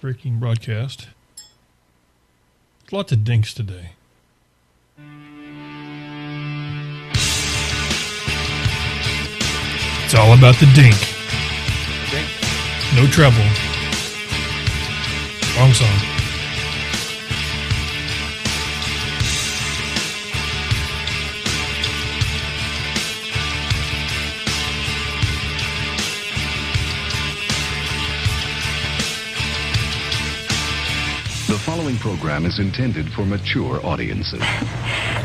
breaking broadcast. Lots of dinks today. It's all about the dink. Dink. No treble. Wrong song. The following program is intended for mature audiences.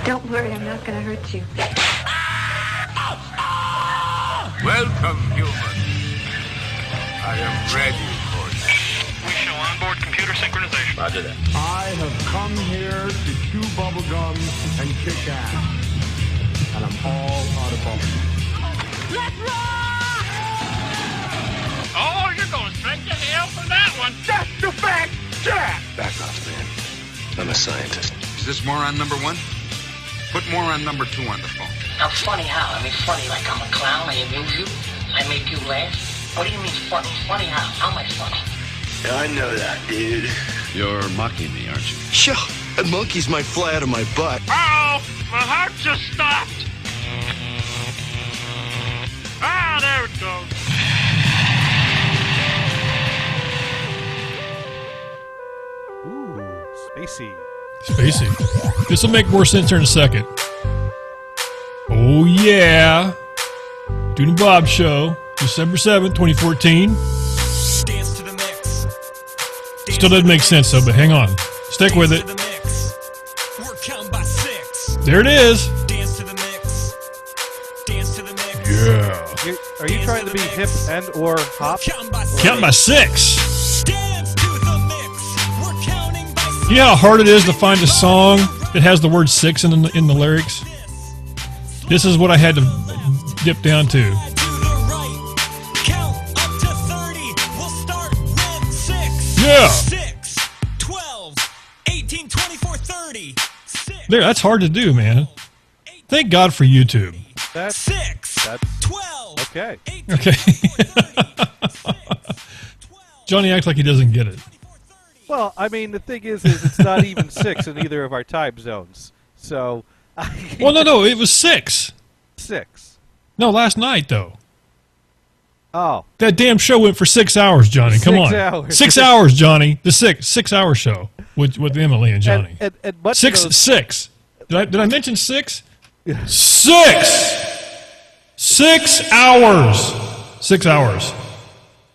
Don't worry, I'm not going to hurt you. Welcome, human. I am ready for you. We show onboard computer synchronization. Roger that. I have come here to chew bubblegum and kick ass. And I'm all out of bubblegum. Let's rock! Oh, you're going straight to hell for that one. That's the fact, Jack! Back off, man. I'm a scientist. Is this moron number one? Put moron number two on the phone. Now, funny how? I mean, funny like I'm a clown, I amuse you, I make you laugh. What do you mean funny? Funny how? How am I funny? I know that, dude. You're mocking me, aren't you? Sure, monkeys might fly out of my butt. Uh-oh, my heart just stopped. Ah, there it goes. Ooh, spacey. Spacey. This will make more sense here in a second. Oh, yeah. Dune and Bob Show, December 7th, 2014. Dance to the mix. Still doesn't make sense, though, but hang on. Stick with it. We're counting by 6. There it is. Dance to the mix. Dance to the mix. Yeah. Are you trying to be hip and or hop? Counting by 6. Count by 6. Dance to the mix. We're counting by 6. You know how hard it is to find a song that has the word 6 in the lyrics? This is what I had to dip down to. To the right. Count up to 30. We'll start with 6. Yeah. 6, 12, 18, 24, 30. 6, There, that's hard to do, man. Thank God for YouTube. That's 6, 12. okay. 18, Okay. 24, 30. 6, 12, Johnny acts like he doesn't get it. Well, I mean, the thing is it's not even 6 in either of our time zones. So, Well, no, it was 6. 6. No, last night, though. Oh, That damn show went for 6 hours, Johnny. Come 6 on. hours. 6 hours, Johnny. The 6-hour show with Emily and Johnny. and much Six. of those, 6. Did I mention 6? 6. 6 hours. 6 hours.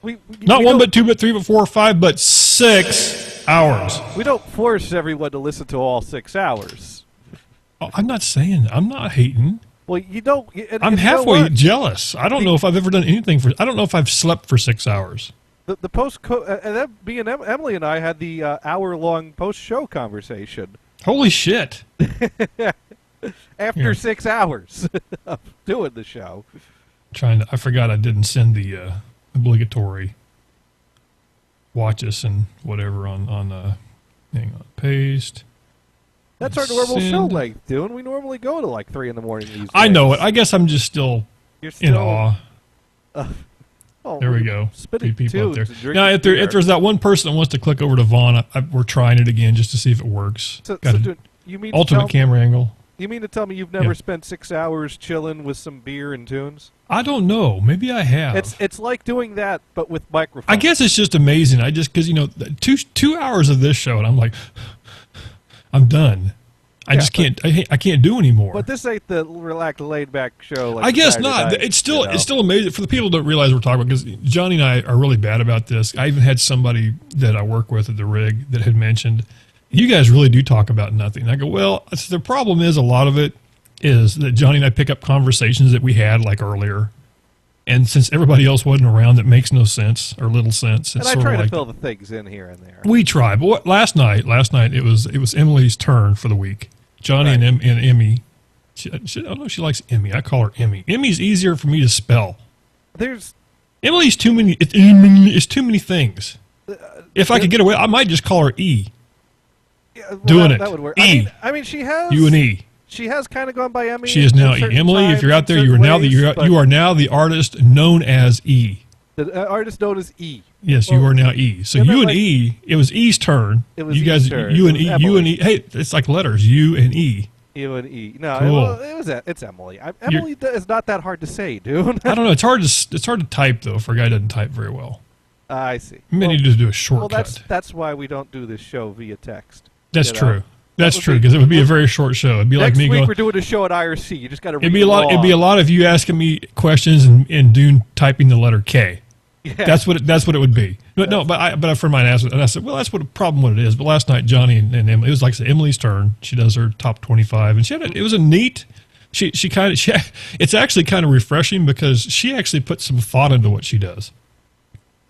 Not we one, don't- but two, but three, but four, or five, but 6 hours. We don't force everyone to listen to all 6 hours. Oh, I'm not saying. I'm not hating. Well, you don't. I'm halfway jealous. I don't know if I've ever done anything for. I don't know if I've slept for 6 hours. The post and then me and Emily and I had the hour-long post-show conversation Holy shit! after Yeah. 6 hours of doing the show. I forgot I didn't send the obligatory watch us and whatever on hang on, paste. That's our normal show Send. length, dude. We normally go to like 3 in the morning these days. I know it. I guess I'm just still You're in still, awe. Oh, There we go. Spitting Three people out there. tunes and Now, drinking if there's that one person that wants to click over to Vaughn, we're trying it again just to see if it works. So, Got dude, an you mean to ultimate tell, camera angle. You mean to tell me you've never Yeah. spent 6 hours chilling with some beer and tunes? I don't know. Maybe I have. It's like doing that, but with microphones. I guess it's just amazing. I just because two hours of this show and I'm like, I'm done. I Yeah, just can't. I can't do anymore. But this ain't the relaxed, laid-back show. Like I guess Saturday not. night, It's still you know? it's still amazing for the people that don't realize we're talking about, because Johnny and I are really bad about this. I even had somebody that I work with at the rig that had mentioned, you guys really do talk about nothing. I go, well, the problem is a lot of it is that Johnny and I pick up conversations that we had like earlier, and since everybody else wasn't around, that makes no sense or little sense. It's And I sort try of to like fill the things in here and there. we try. But last night it was Emily's turn for the week. Johnny Right. and Emmy. I don't know if she likes Emmy. I call her Emmy. Emmy's easier for me to spell. There's Emily's too many. It's too many things. If I could get away, I might just call her E. Doing that, it. That would work. E. I mean, she has You and E. She has kind of gone by Emmy. She is at now E. certain Emily, if times, you're out in there, you are certain now ways, you are now the artist known as E. the artist known as E. Yes, you are now E. So yeah, you and like- E, it was E's turn. It was you guys, E's turn. you It and was E, you and Emily. E. Hey, it's like letters, U and E. You and E. No, Cool. it's Emily. Emily is not that hard to say, dude. I don't know. It's hard to type though for a guy who doesn't type very well. I see. You may need to do a shortcut. Well, that's why we don't do this show via text. That's you know? true. That's That would true be- because it would be a very short show. It'd be like Next me week going. we're doing a show at IRC. You just got to read It'd be a lot. them It'd be a all. lot of you asking me questions and Dune typing the letter K. Yeah. That's what it would be. But no, but a friend of mine asked, and I said, well, that's what it is. But last night, Johnny and Emily, it was like I said, Emily's turn. She does her top 25, and it was a neat. It's actually kind of refreshing because she actually puts some thought into what she does.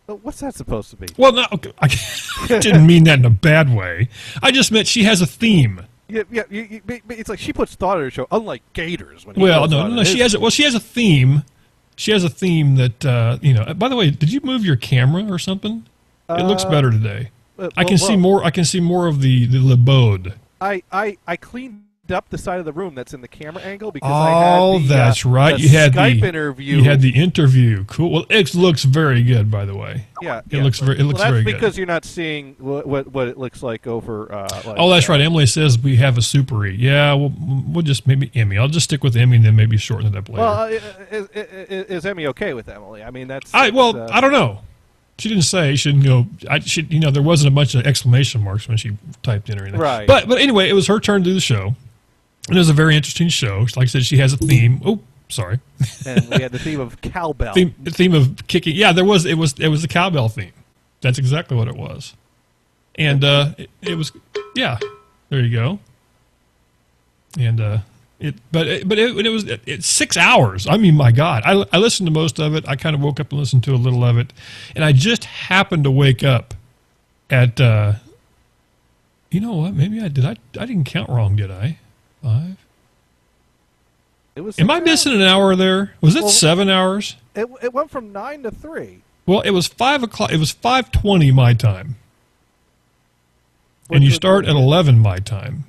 What's that supposed to be? Well, no, I didn't mean that in a bad way. I just meant she has a theme. Yeah. But it's like she puts thought in her show, unlike Gators. When he Well, puts no, thought in no. his. She has a theme. She has a theme that you know. By the way, did you move your camera or something? It looks better today. I can see more. I can see more of the lebode. I cleaned up the side of the room that's in the camera angle because I had the, that's right. the You had Skype the interview. You had the interview. Cool. Well, it looks very good, by the way. Yeah, It looks very that's good. because you're not seeing what it looks like over. Oh, that's right. Emily says we have a Super E. Yeah, we'll just maybe Emmy. I'll just stick with Emmy and then maybe shorten it up later. Well, is Emmy okay with Emily? I mean, that's. I don't know. She didn't say. She didn't go. There wasn't a bunch of exclamation marks when she typed in or anything. Right. But anyway, it was her turn to do the show. And it was a very interesting show. Like I said, she has a theme. Oh, sorry. And we had the theme of cowbell. theme of kicking. Yeah, there was. It was the cowbell theme. That's exactly what it was. And it was. Yeah, there you go. And it's 6 hours. I mean, my God, I listened to most of it. I kind of woke up and listened to a little of it, and I just happened to wake up at. You know what? Maybe I did. I didn't count wrong, did I? 5. It was. Am I missing an hour there? Was it Well, 7 hours? It went from 9 to 3. Well, it was 5 o'clock. It was 5:20 my time, and you start at 11 my time.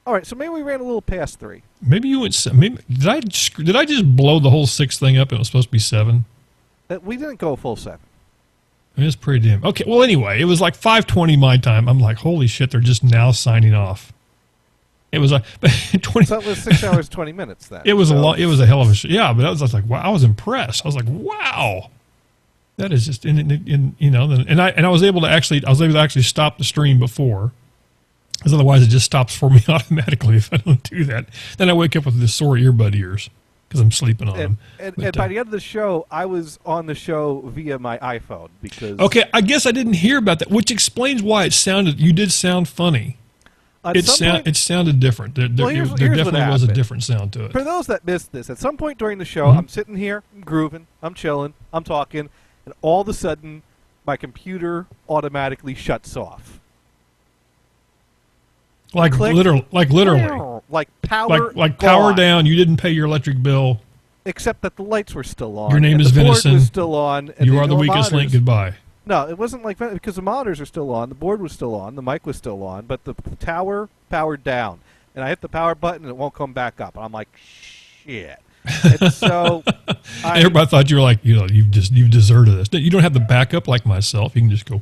All right, so maybe we ran a little past 3. Maybe you went. Maybe did I just blow the whole 6 thing up? And it was supposed to be 7. We didn't go full 7. It was pretty damn okay. Well, anyway, it was like 5:20 my time. I'm like, holy shit! They're just now signing off. It was like 20. So it was 6 hours 20 minutes then. It was so a lot. It was a hell of a show. Yeah, but I was like, wow! I was impressed. I was like, wow, that is just in you know. And I was able to actually stop the stream before, because otherwise it just stops for me automatically if I don't do that. Then I wake up with this sore earbud ears because I'm sleeping on them. And by the end of the show, I was on the show via my iPhone because. Okay, I guess I didn't hear about that, which explains why it sounded. You did sound funny. It sounded different. There here's definitely what was a happened. different sound to it. For those that missed this, at some point during the show, Mm-hmm. I'm sitting here, I'm grooving, I'm chilling, I'm talking, and all of a sudden, my computer automatically shuts off. Like Click. literally, Like power. like power gone. down. You didn't pay your electric bill. Except that the lights were still on. Your name and is the board Venison. was still on. And You are the weakest link. monitors- Goodbye. No, it wasn't like because the monitors are still on, the board was still on, the mic was still on, but the tower powered down, and I hit the power button and it won't come back up, and I'm like, shit. And so Everybody thought you were like, you've deserted us. You don't have the backup like myself. You can just go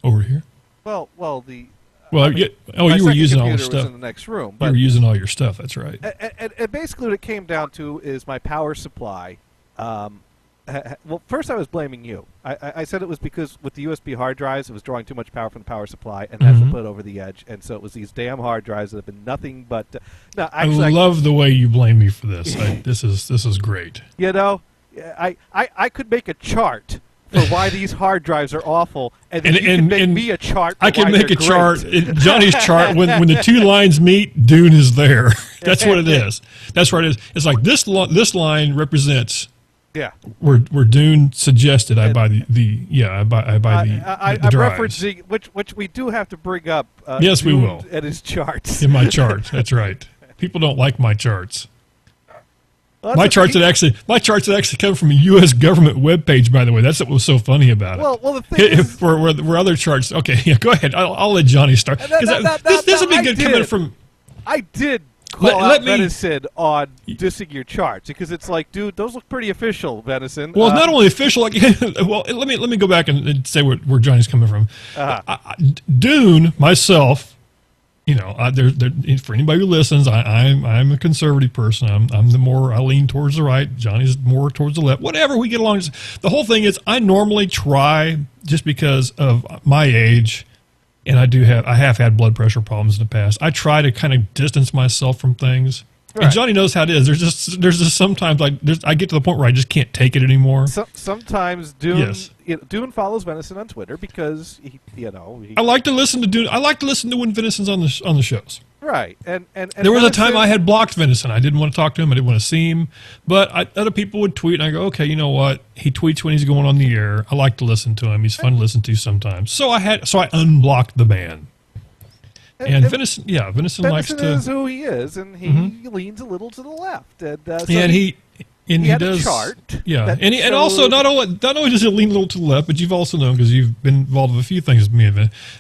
over here. well, Well, my you were second using all your computer was stuff. in the next room, You but were using all your stuff. That's right. and basically what it came down to is my power supply. Well, first I was blaming you. I said it was because with the USB hard drives, it was drawing too much power from the power supply, and that's what put it over the edge. And so it was these damn hard drives that have been nothing but. No, actually, I love the way you blame me for this. This is great. You know, I could make a chart for why these hard drives are awful, and then you can make me a chart. For I can why make they're a chart. great. Johnny's chart. When the two lines meet, Dune is there. That's what it is. That's what it is. It's like this line represents. Yeah. Where Dune suggested I buy I buy the I'm drives. referencing which we do have to bring up. Yes, we Dune will. at his charts. In my chart. That's right. People don't like my charts. Well, My that's charts okay. that actually come from a U.S. government webpage. By the way, that's what was so funny about it. Well, the thing is, where other charts. Okay, yeah, go ahead. I'll let Johnny start because this would be good coming from. I did call let out me- venison on dissing your charts because it's like, dude, those look pretty official, venison. Well, it's not only official. Like, well, let me go back and say where Johnny's coming from. Dune, myself, you know, for anybody who listens, I'm a conservative person. I lean towards the right. Johnny's more towards the left. Whatever, we get along. The whole thing is, I normally try, just because of my age, and I have had blood pressure problems in the past. I try to kind of distance myself from things. Right. And Johnny knows how it is. There's just sometimes I get to the point where I just can't take it anymore. Sometimes Dune, Yes. Dune follows venison on Twitter because he I like to listen to Dune. I like to listen to when Venison's on the shows. right and There was a time venison- I had blocked Venison. I didn't want to talk to him. I didn't want to see him. But other people would tweet, and I go, okay, you know what? He tweets when he's going on the air. I like to listen to him. He's fun to listen to sometimes. So I unblocked the ban. And Venison likes to. is who he is, and he leans a little to the left, and so And he had does a chart. Yeah, that and also showed- not only does it lean a little to the left, but you've also known, because you've been involved with a few things with me.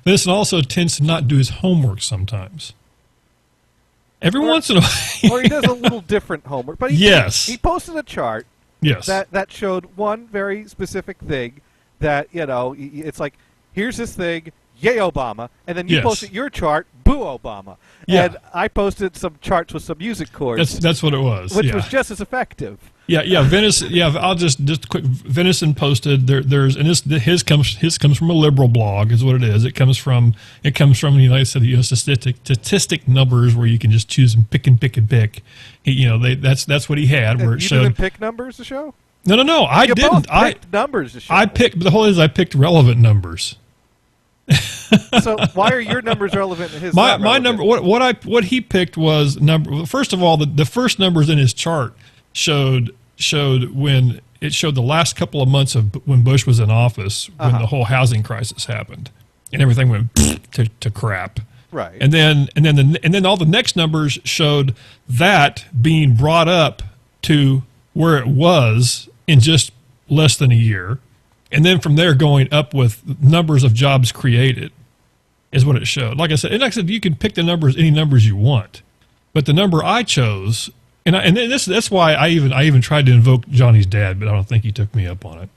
Venison also tends to not do his homework sometimes. Every once in a while. or he does a little different homework. But he posted a chart. Yes. That showed one very specific thing that it's like, here's this thing. Yay, Obama. And then you Yes. posted your chart, boo, Obama. Yeah. And I posted some charts with some music chords. That's what it was. Which yeah. was just as effective. Yeah. Venison. Yeah, I'll just quick. Venison posted there's and his comes from a liberal blog, is what it is. It comes from like I said, statistic numbers where you can just choose and pick. That's what he had, where And it you showed. didn't pick numbers to show? No, I You didn't. both picked numbers to show. I picked I picked relevant numbers. So why are your numbers relevant to his? My number, what he picked was number. First of all, the first numbers in his chart showed when it showed the last couple of months of when Bush was in office, when the whole housing crisis happened, and everything went to crap. Right. And then all the next numbers showed that being brought up to where it was in just less than a year, and then from there going up with numbers of jobs created. Is what it showed. Like I said, you can pick the numbers, any numbers you want, but the number I chose, that's why I even tried to invoke Johnny's dad, but I don't think he took me up on it.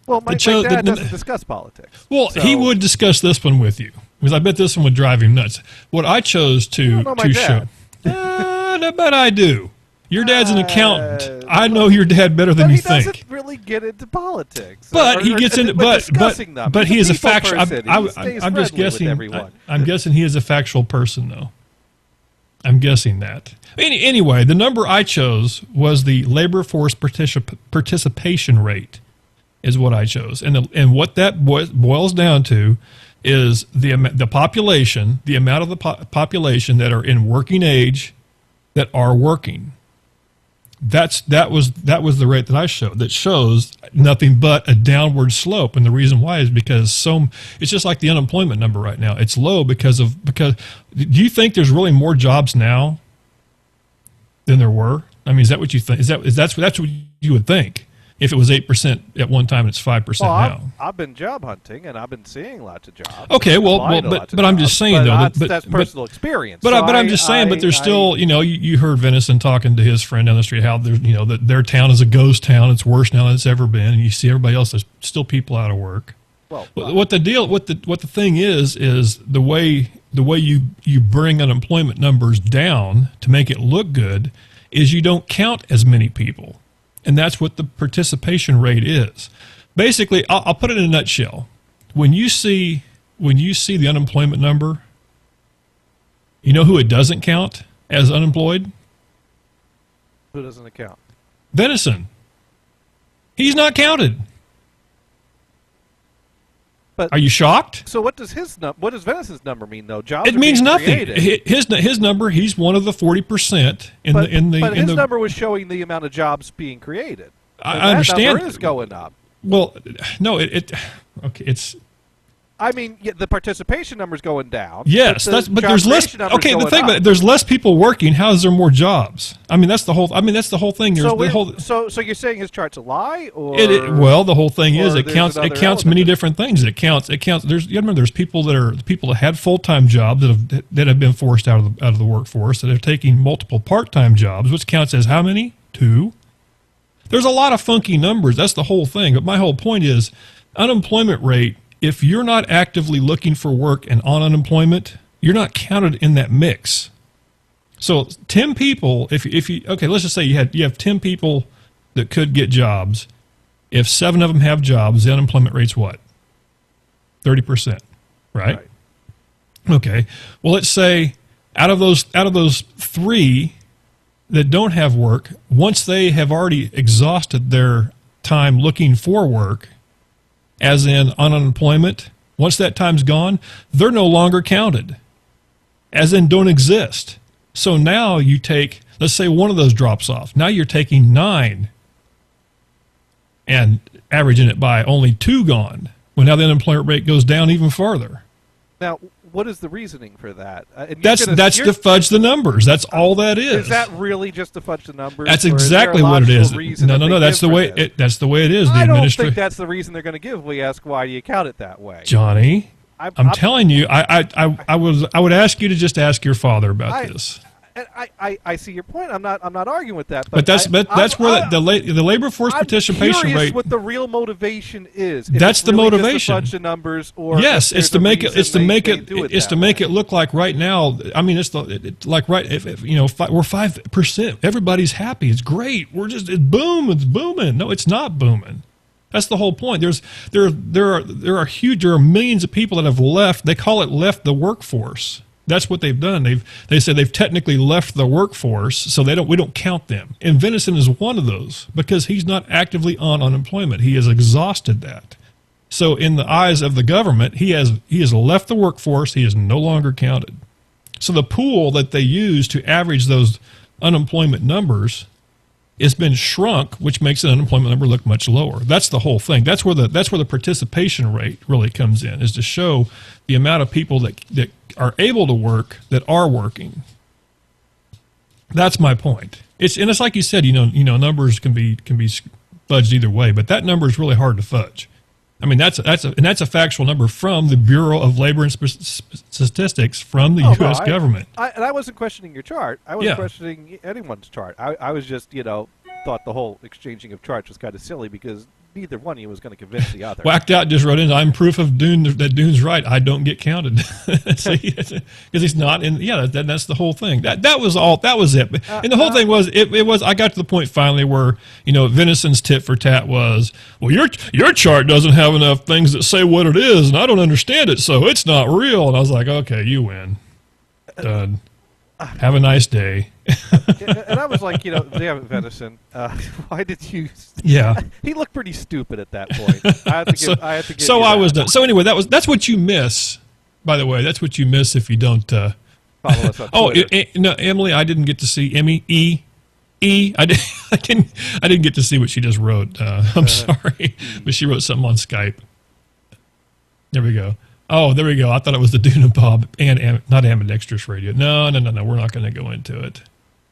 Well, my dad doesn't discuss politics. Well, so. he would discuss this one with you, because I bet this one would drive him nuts. What I chose to show, but I do. Your dad's an accountant. I know your dad better than you think. He doesn't really get into politics. But he gets into discussing them. But he is a factual. I'm just guessing. I'm guessing he is a factual person, though. I'm guessing that. Anyway, the number I chose was the labor force participation rate, is what I chose, and what that boils down to is the population, the amount of the population that are in working age that are working. That was the rate that I showed. That shows nothing but a downward slope, and the reason why is because it's just like the unemployment number right now. It's low because do you think there's really more jobs now than there were? I mean, is that what you think? That's what you would think if it was 8% at one time and it's 5% now? I've been job hunting and I've been seeing lots of jobs. Okay, but I'm just saying though. That's personal experience. But I'm just saying. But there's still, you heard Venison talking to his friend down the street how there's, that their town is a ghost town. It's worse now than it's ever been, and you see everybody else. There's still people out of work. Well, what the thing is the way you bring unemployment numbers down to make it look good is you don't count as many people. And that's what the participation rate is. Basically, I'll put it in a nutshell. When you see the unemployment number, you know who it doesn't count as unemployed? Who doesn't it count? Venison. He's not counted. But are you shocked? So what does Venison's number mean though? Jobs. It means nothing. Created. His number. He's one of the 40% But his number was showing the amount of jobs being created. I understand. That number is going up. Well, no. Okay. I mean, the participation number's going down. Yes, but but there's less. Okay, the thing about it, there's less people working. How is there more jobs? I mean, that's the whole. Thing. So you're saying his chart's a lie, or well, the whole thing is it counts. It counts many element. different things. It counts. There's people that had full-time jobs that have been forced out of the workforce, that are taking multiple part-time jobs, which counts as how many? 2. There's a lot of funky numbers. That's the whole thing. But my whole point is, unemployment rate. If you're not actively looking for work and on unemployment, you're not counted in that mix. So 10 people, if you let's just say you have 10 people that could get jobs. If 7 of them have jobs, the unemployment rate's what? 30%, right? Okay. Well, let's say out of those 3 that don't have work, once they have already exhausted their time looking for work, as in on unemployment, once that time's gone, they're no longer counted, as in don't exist. So now you take, let's say one of those drops off. Now you're taking 9 and averaging it by only 2 gone. Well, now the unemployment rate goes down even further. Now, what is the reasoning for that? That's to fudge the numbers. That's all that is. Is that really just to fudge the numbers? That's exactly what it is. No. That's the way. That's the way it is. I don't think that's the reason they're going to give. We ask, why do you count it that way, Johnny? I'm telling you. I would ask you to just ask your father about this. I see your point. I'm not arguing with that. But that's where the labor force participation rate. rate. What the real motivation is? That's the motivation. Just to fudge the numbers, or yes, it's to make it. It's to make it look like right now. I mean, like right. If we're 5%, everybody's happy. It's great. It's booming. No, it's not booming. That's the whole point. There are millions of people that have left. They call it left the workforce. That's what they've done. They said they've technically left the workforce, so we don't count them. And Venison is one of those because he's not actively on unemployment. He has exhausted that. So in the eyes of the government, he has left the workforce. He is no longer counted. So the pool that they use to average those unemployment numbers has been shrunk, which makes the unemployment number look much lower. That's the whole thing. That's where the participation rate really comes in, is to show the amount of people that are able to work that are working. That's my point. It's like you said, numbers can be fudged either way, but that number is really hard to fudge. I mean, that's a factual number from the Bureau of Labor and Statistics from the U.S. government. I wasn't questioning your chart. I wasn't questioning anyone's chart. I was just, thought the whole exchanging of charts was kind of silly because neither one of you was going to convince the other. Whacked Out just wrote in, I'm proof of Dune that Dune's right. I don't get counted. Because he's not in. Yeah, that's the whole thing. That was all. That was it. And the whole thing was, it was. I got to the point finally where Venison's tit for tat was, well, your chart doesn't have enough things that say what it is, and I don't understand it, so it's not real. And I was like, okay, you win. Done. Have a nice day. And I was like, damn it, Venison. Why did you? Yeah. He looked pretty stupid at that point. I had to give so I was done. So anyway, that's what you miss. By the way, that's what you miss if you don't follow us on Twitter. No, Emily, I didn't get to see I didn't get to see what she just wrote. I'm sorry, but she wrote something on Skype. There we go. Oh, there we go. I thought it was the Dune and Bob and not ambidextrous radio. No. We're not going to go into it.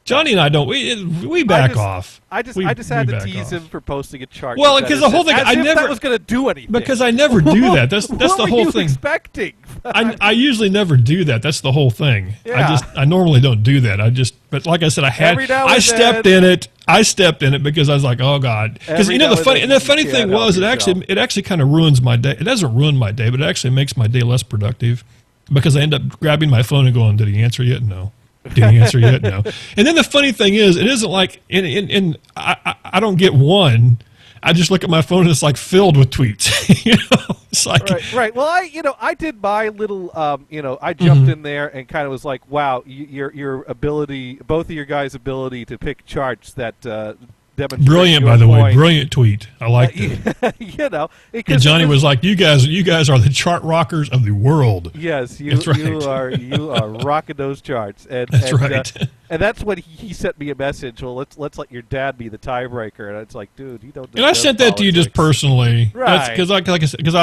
Johnny and I don't. We back off. I just had to tease him for posting a chart. Well, because the whole thing, that was going to do anything. Because I never do that. That's the whole thing. What were you expecting? I usually never do that. That's the whole thing. Yeah. I normally don't do that. But like I said, I stepped in it. I stepped in it because I was like, oh God. Because the funny thing was, it actually kind of ruins my day. It doesn't ruin my day, but it actually makes my day less productive because I end up grabbing my phone and going, did he answer yet? No. Did he answer yet? No. And then the funny thing is, it isn't like I don't get one. I just look at my phone and it's like filled with tweets. It's like right. Well, I did my little I jumped in there and kind of was like, wow, your ability, both of your guys' ability to pick charts that demonstrate. Brilliant, by the way, brilliant tweet. I liked it. And Johnny was like, you guys are the chart rockers of the world. Yes, you are rocking those charts. And, That's right. And that's when he sent me a message. Well, let's let your dad be the tiebreaker. And it's like, dude, you don't. And I sent that to you just personally, right? Because I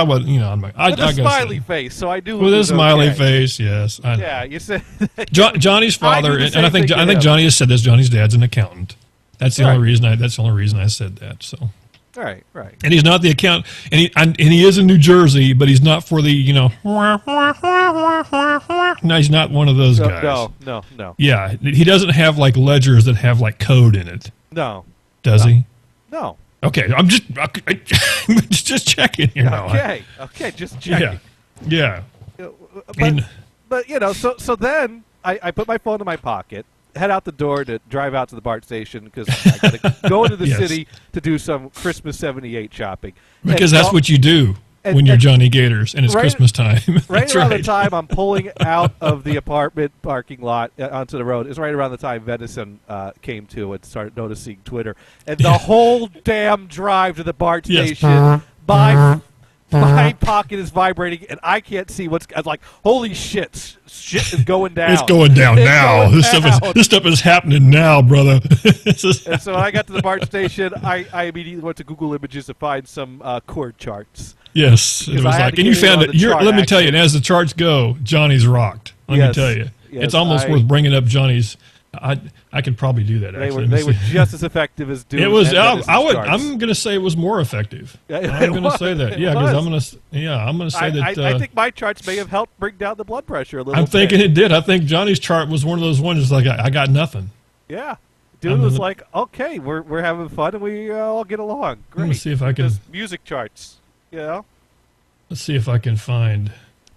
was, I'm like, with a smiley face, so I do. With a smiley face, yes. I know. Yeah, you said Johnny's father, and I think Johnny has said this. Johnny's dad's an accountant. That's the only reason. That's the only reason I said that. So. Right. And he's not the accountant, and he is in New Jersey, but he's not for the No, he's not one of those guys. No. Yeah, he doesn't have like ledgers that have like code in it. No. Does he? No. Okay, I'm just checking here now. Okay, just checking. Yeah. But so then I put my phone in my pocket, head out the door to drive out to the BART station because I got to go into the city to do some Christmas '78 shopping. Because that's what you do when you're Johnny Gators and it's Christmas time. Right around the time I'm pulling out of the apartment parking lot onto the road is right around the time Venison came to and started noticing Twitter. And the whole damn drive to the BART station, my pocket is vibrating, and I can't see what's. I was like, "Holy shit! Shit is going down. It's going down now. This stuff is happening now, brother." And so when I got to the BART station, I immediately went to Google Images to find some chord charts. Yes, it was like, and you found it. Let me tell you, and as the charts go, Johnny's rocked. Let me tell you, it's almost worth bringing up Johnny's. I could probably do that. Actually, they were just as effective as Dune. It was. I'm going to say it was more effective. I'm going to say that. Yeah, because I'm going to say that. I think my charts may have helped bring down the blood pressure a little. I'm thinking it did. I think Johnny's chart was one of those ones. It's like I got nothing. Yeah, Dune was like, okay, we're having fun and we all get along. Great. Let me see if I can. Just music charts. Let's see if I can find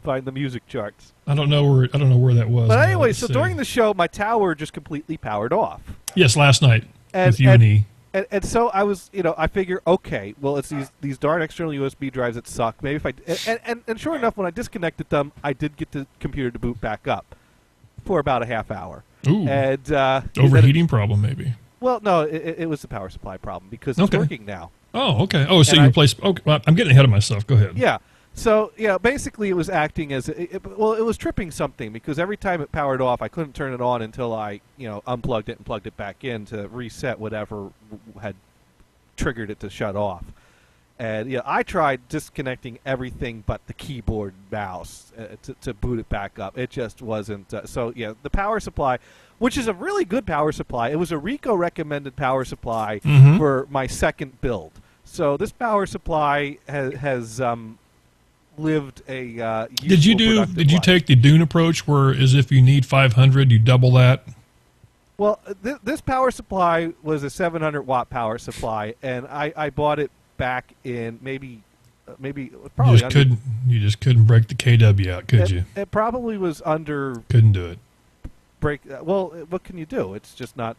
the music charts. I don't know where that was. But anyway, so during the show, my tower just completely powered off. Yes, last night with you and E. And so I was, I figure, okay, well, it's these darn external USB drives that suck. Maybe if I and sure enough, when I disconnected them, I did get the computer to boot back up for about a half hour. Ooh, and overheating problem maybe. Well, no, it was the power supply problem because it's working now. Oh, okay. Oh, so you replaced. Okay, well, I'm getting ahead of myself. Go ahead. Yeah. So, basically it was acting as, it was tripping something because every time it powered off, I couldn't turn it on until I, unplugged it and plugged it back in to reset whatever had triggered it to shut off. And, I tried disconnecting everything but the keyboard and mouse to boot it back up. It just wasn't. The power supply, which is a really good power supply, it was a Rico recommended power supply for my second build. So this power supply has lived a Did you take the Dune approach where as if you need 500 you double that? Well, this power supply was a 700 watt power supply, and I bought it back in maybe probably you just couldn't break the KW out, could you? It probably was under. Couldn't do it. Well, what can you do? It's just not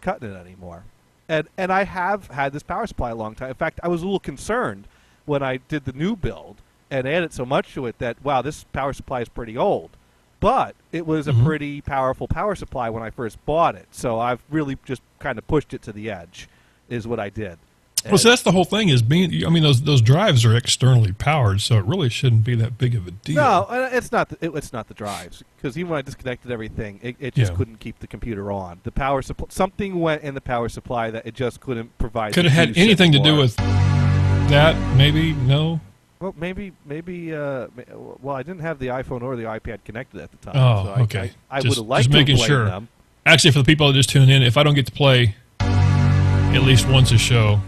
cutting it anymore. And I have had this power supply a long time. In fact, I was a little concerned when I did the new build and added so much to it that, wow, this power supply is pretty old. But it was a pretty powerful power supply when I first bought it. So I've really just kind of pushed it to the edge is what I did. Well, so that's the whole thing is those drives are externally powered, so it really shouldn't be that big of a deal. No, it's not. It's not the drives because even when I disconnected everything, it just couldn't keep the computer on. The power supply, something went in the power supply that it just couldn't provide. Could have had anything to do with that? Maybe no. Well, maybe. Well, I didn't have the iPhone or the iPad connected at the time. Oh, so okay. I would have liked to play them. Actually, for the people that just tune in, if I don't get to play at least once a show,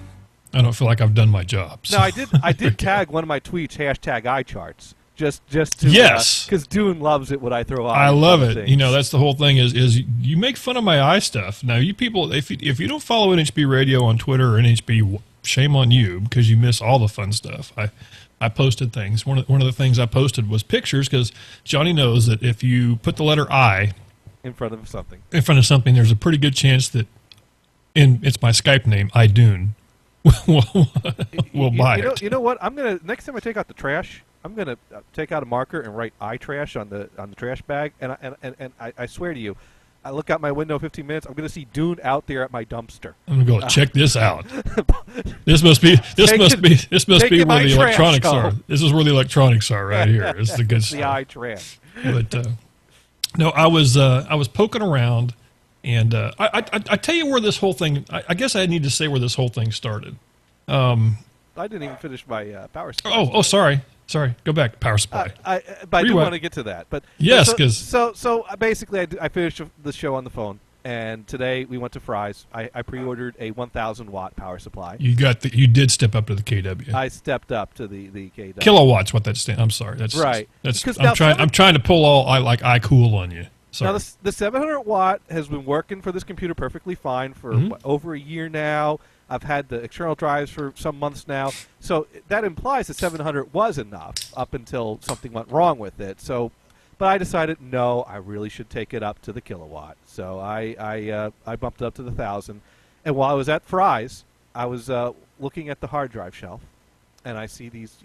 I don't feel like I've done my job. So. No, I did tag one of my tweets #iCharts just to because Dune loves it when I throw out. I love it. Things. That's the whole thing is you make fun of my eye stuff. Now you people, if you don't follow NHB Radio on Twitter or NHB, shame on you because you miss all the fun stuff. I posted things. One of the things I posted was pictures because Johnny knows that if you put the letter I in front of something, there's a pretty good chance that it's my Skype name, iDune. We'll buy it. You know what? Next time I take out the trash, I'm gonna take out a marker and write "iTrash" on the trash bag, and I swear to you, I look out my window 15 minutes, I'm gonna see Dune out there at my dumpster. I'm gonna go check this out. This must be where the electronics are. This is where the electronics are right here. This is the good stuff. The iTrash. But no, I was poking around And I tell you where this whole thing. I guess I need to say where this whole thing started. I didn't even finish my power supply. Oh, sorry. Go back. Power supply. But I do want to get to that. But yes, so basically, I finished the show on the phone, and today we went to Fry's. I pre-ordered a 1,000 watt power supply. You did step up to the KW. I stepped up to the KW. Kilowatts, what that stands. I'm sorry. That's right. I'm trying to pull all I cool on you. Sorry. Now the 700 watt has been working for this computer perfectly fine for over a year now. I've had the external drives for some months now, so that implies that 700 was enough up until something went wrong with it. So, but I decided no, I really should take it up to the kilowatt. So I bumped it up to the 1,000. And while I was at Fry's, I was looking at the hard drive shelf, and I see these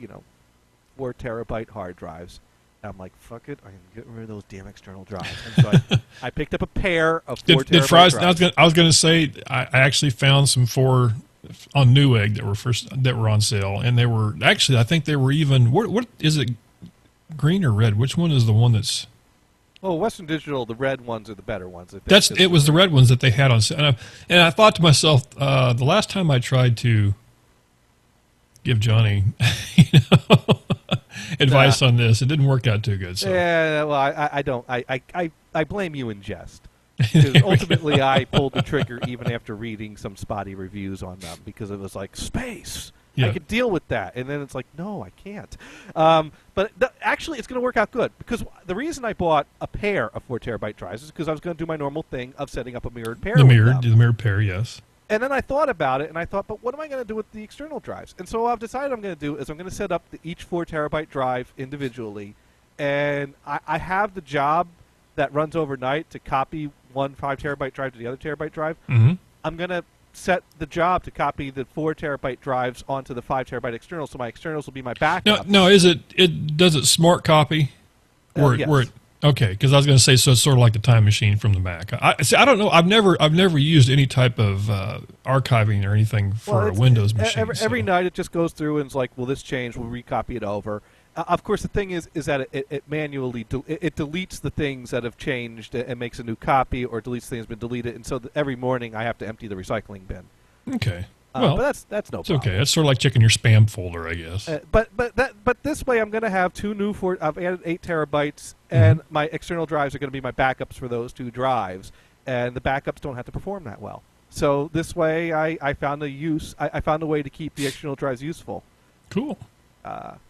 4 terabyte hard drives. I'm like, fuck it, I'm getting rid of those damn external drives. And so I picked up a pair of 4 terabyte Fry's, drives. I was going to say, I actually found some 4 on Newegg that were on sale, and they were actually, I think they were even. What is it, green or red? Which one is the one that's? Well, Western Digital, the red ones are the better ones. It was the red ones that they had on sale, and I thought to myself, the last time I tried to give Johnny, advice on this, it didn't work out too good. So. Yeah, well, I don't. I blame you in jest. Because ultimately, I pulled the trigger even after reading some spotty reviews on them because it was like space. Yeah. I could deal with that, and then it's like, no, I can't. But actually, it's going to work out good because the reason I bought a pair of 4 terabyte drives is because I was going to do my normal thing of setting up a mirrored pair. The mirrored pair, yes. And then I thought about it, and I thought, but what am I going to do with the external drives? And so what I've decided I'm going to do is I'm going to set up each 4 terabyte drive individually, and I have the job that runs overnight to copy one 5 terabyte drive to the other terabyte drive. Mm-hmm. I'm going to set the job to copy the 4 terabyte drives onto the 5 terabyte externals, so my externals will be my backup. No, does it smart copy? Yes. Okay, because I was going to say, so it's sort of like the time machine from the Mac. I don't know. I've never used any type of archiving or anything for a Windows machine. Every night it just goes through and it's like, will this change? We'll recopy it over. Of course, the thing is that it manually it deletes the things that have changed and makes a new copy, or deletes things that have been deleted. And so every morning I have to empty the recycling bin. Okay. Well, but that's no problem. It's okay. It's sort of like checking your spam folder, I guess. But this way I'm going to have 2 new I've added 8 terabytes, and my external drives are going to be my backups for those 2 drives, and the backups don't have to perform that well. So this way I found I found a way to keep the external drives useful. Cool.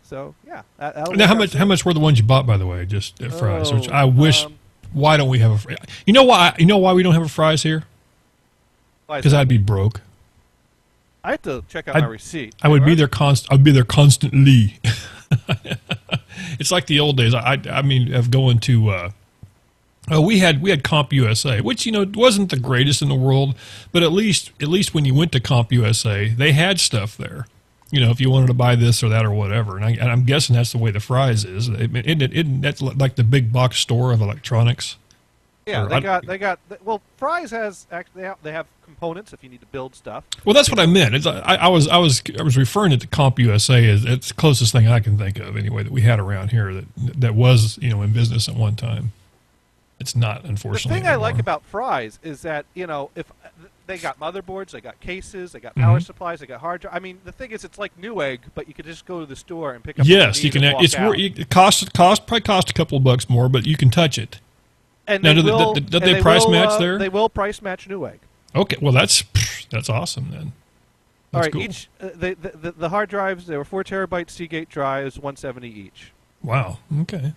So yeah. Now, how much were the ones you bought, by the way, just at Fry's? Which I wish. Why don't we have a? You know why? You know why we don't have a Fry's here? Because I'd be broke. I have to check out my receipt. I would be there I'd be there constantly. It's like the old days. I mean, of going to. We had CompUSA, which wasn't the greatest in the world, but at least when you went to CompUSA, they had stuff there. If you wanted to buy this or that or whatever, and I'm guessing that's the way the Fry's is. That's like the big box store of electronics. Yeah, they got. Well, Fry's has actually they have components if you need to build stuff. Well, that's what I meant. I was referring to CompUSA as it's the closest thing I can think of anyway that we had around here that was in business at one time. It's not, unfortunately. The thing anymore. I like about Fry's is that if they got motherboards, they got cases, they got power supplies, they got hard drive. I mean, the thing is, it's like Newegg, but you could just go to the store and pick up. Yes, you can. It probably cost a couple of bucks more, but you can touch it. And now, did they price match there? They will price match Newegg. Okay, well that's awesome then. That's all right, cool. each the hard drives, they were 4 terabyte Seagate drives, $170 each. Wow. Okay.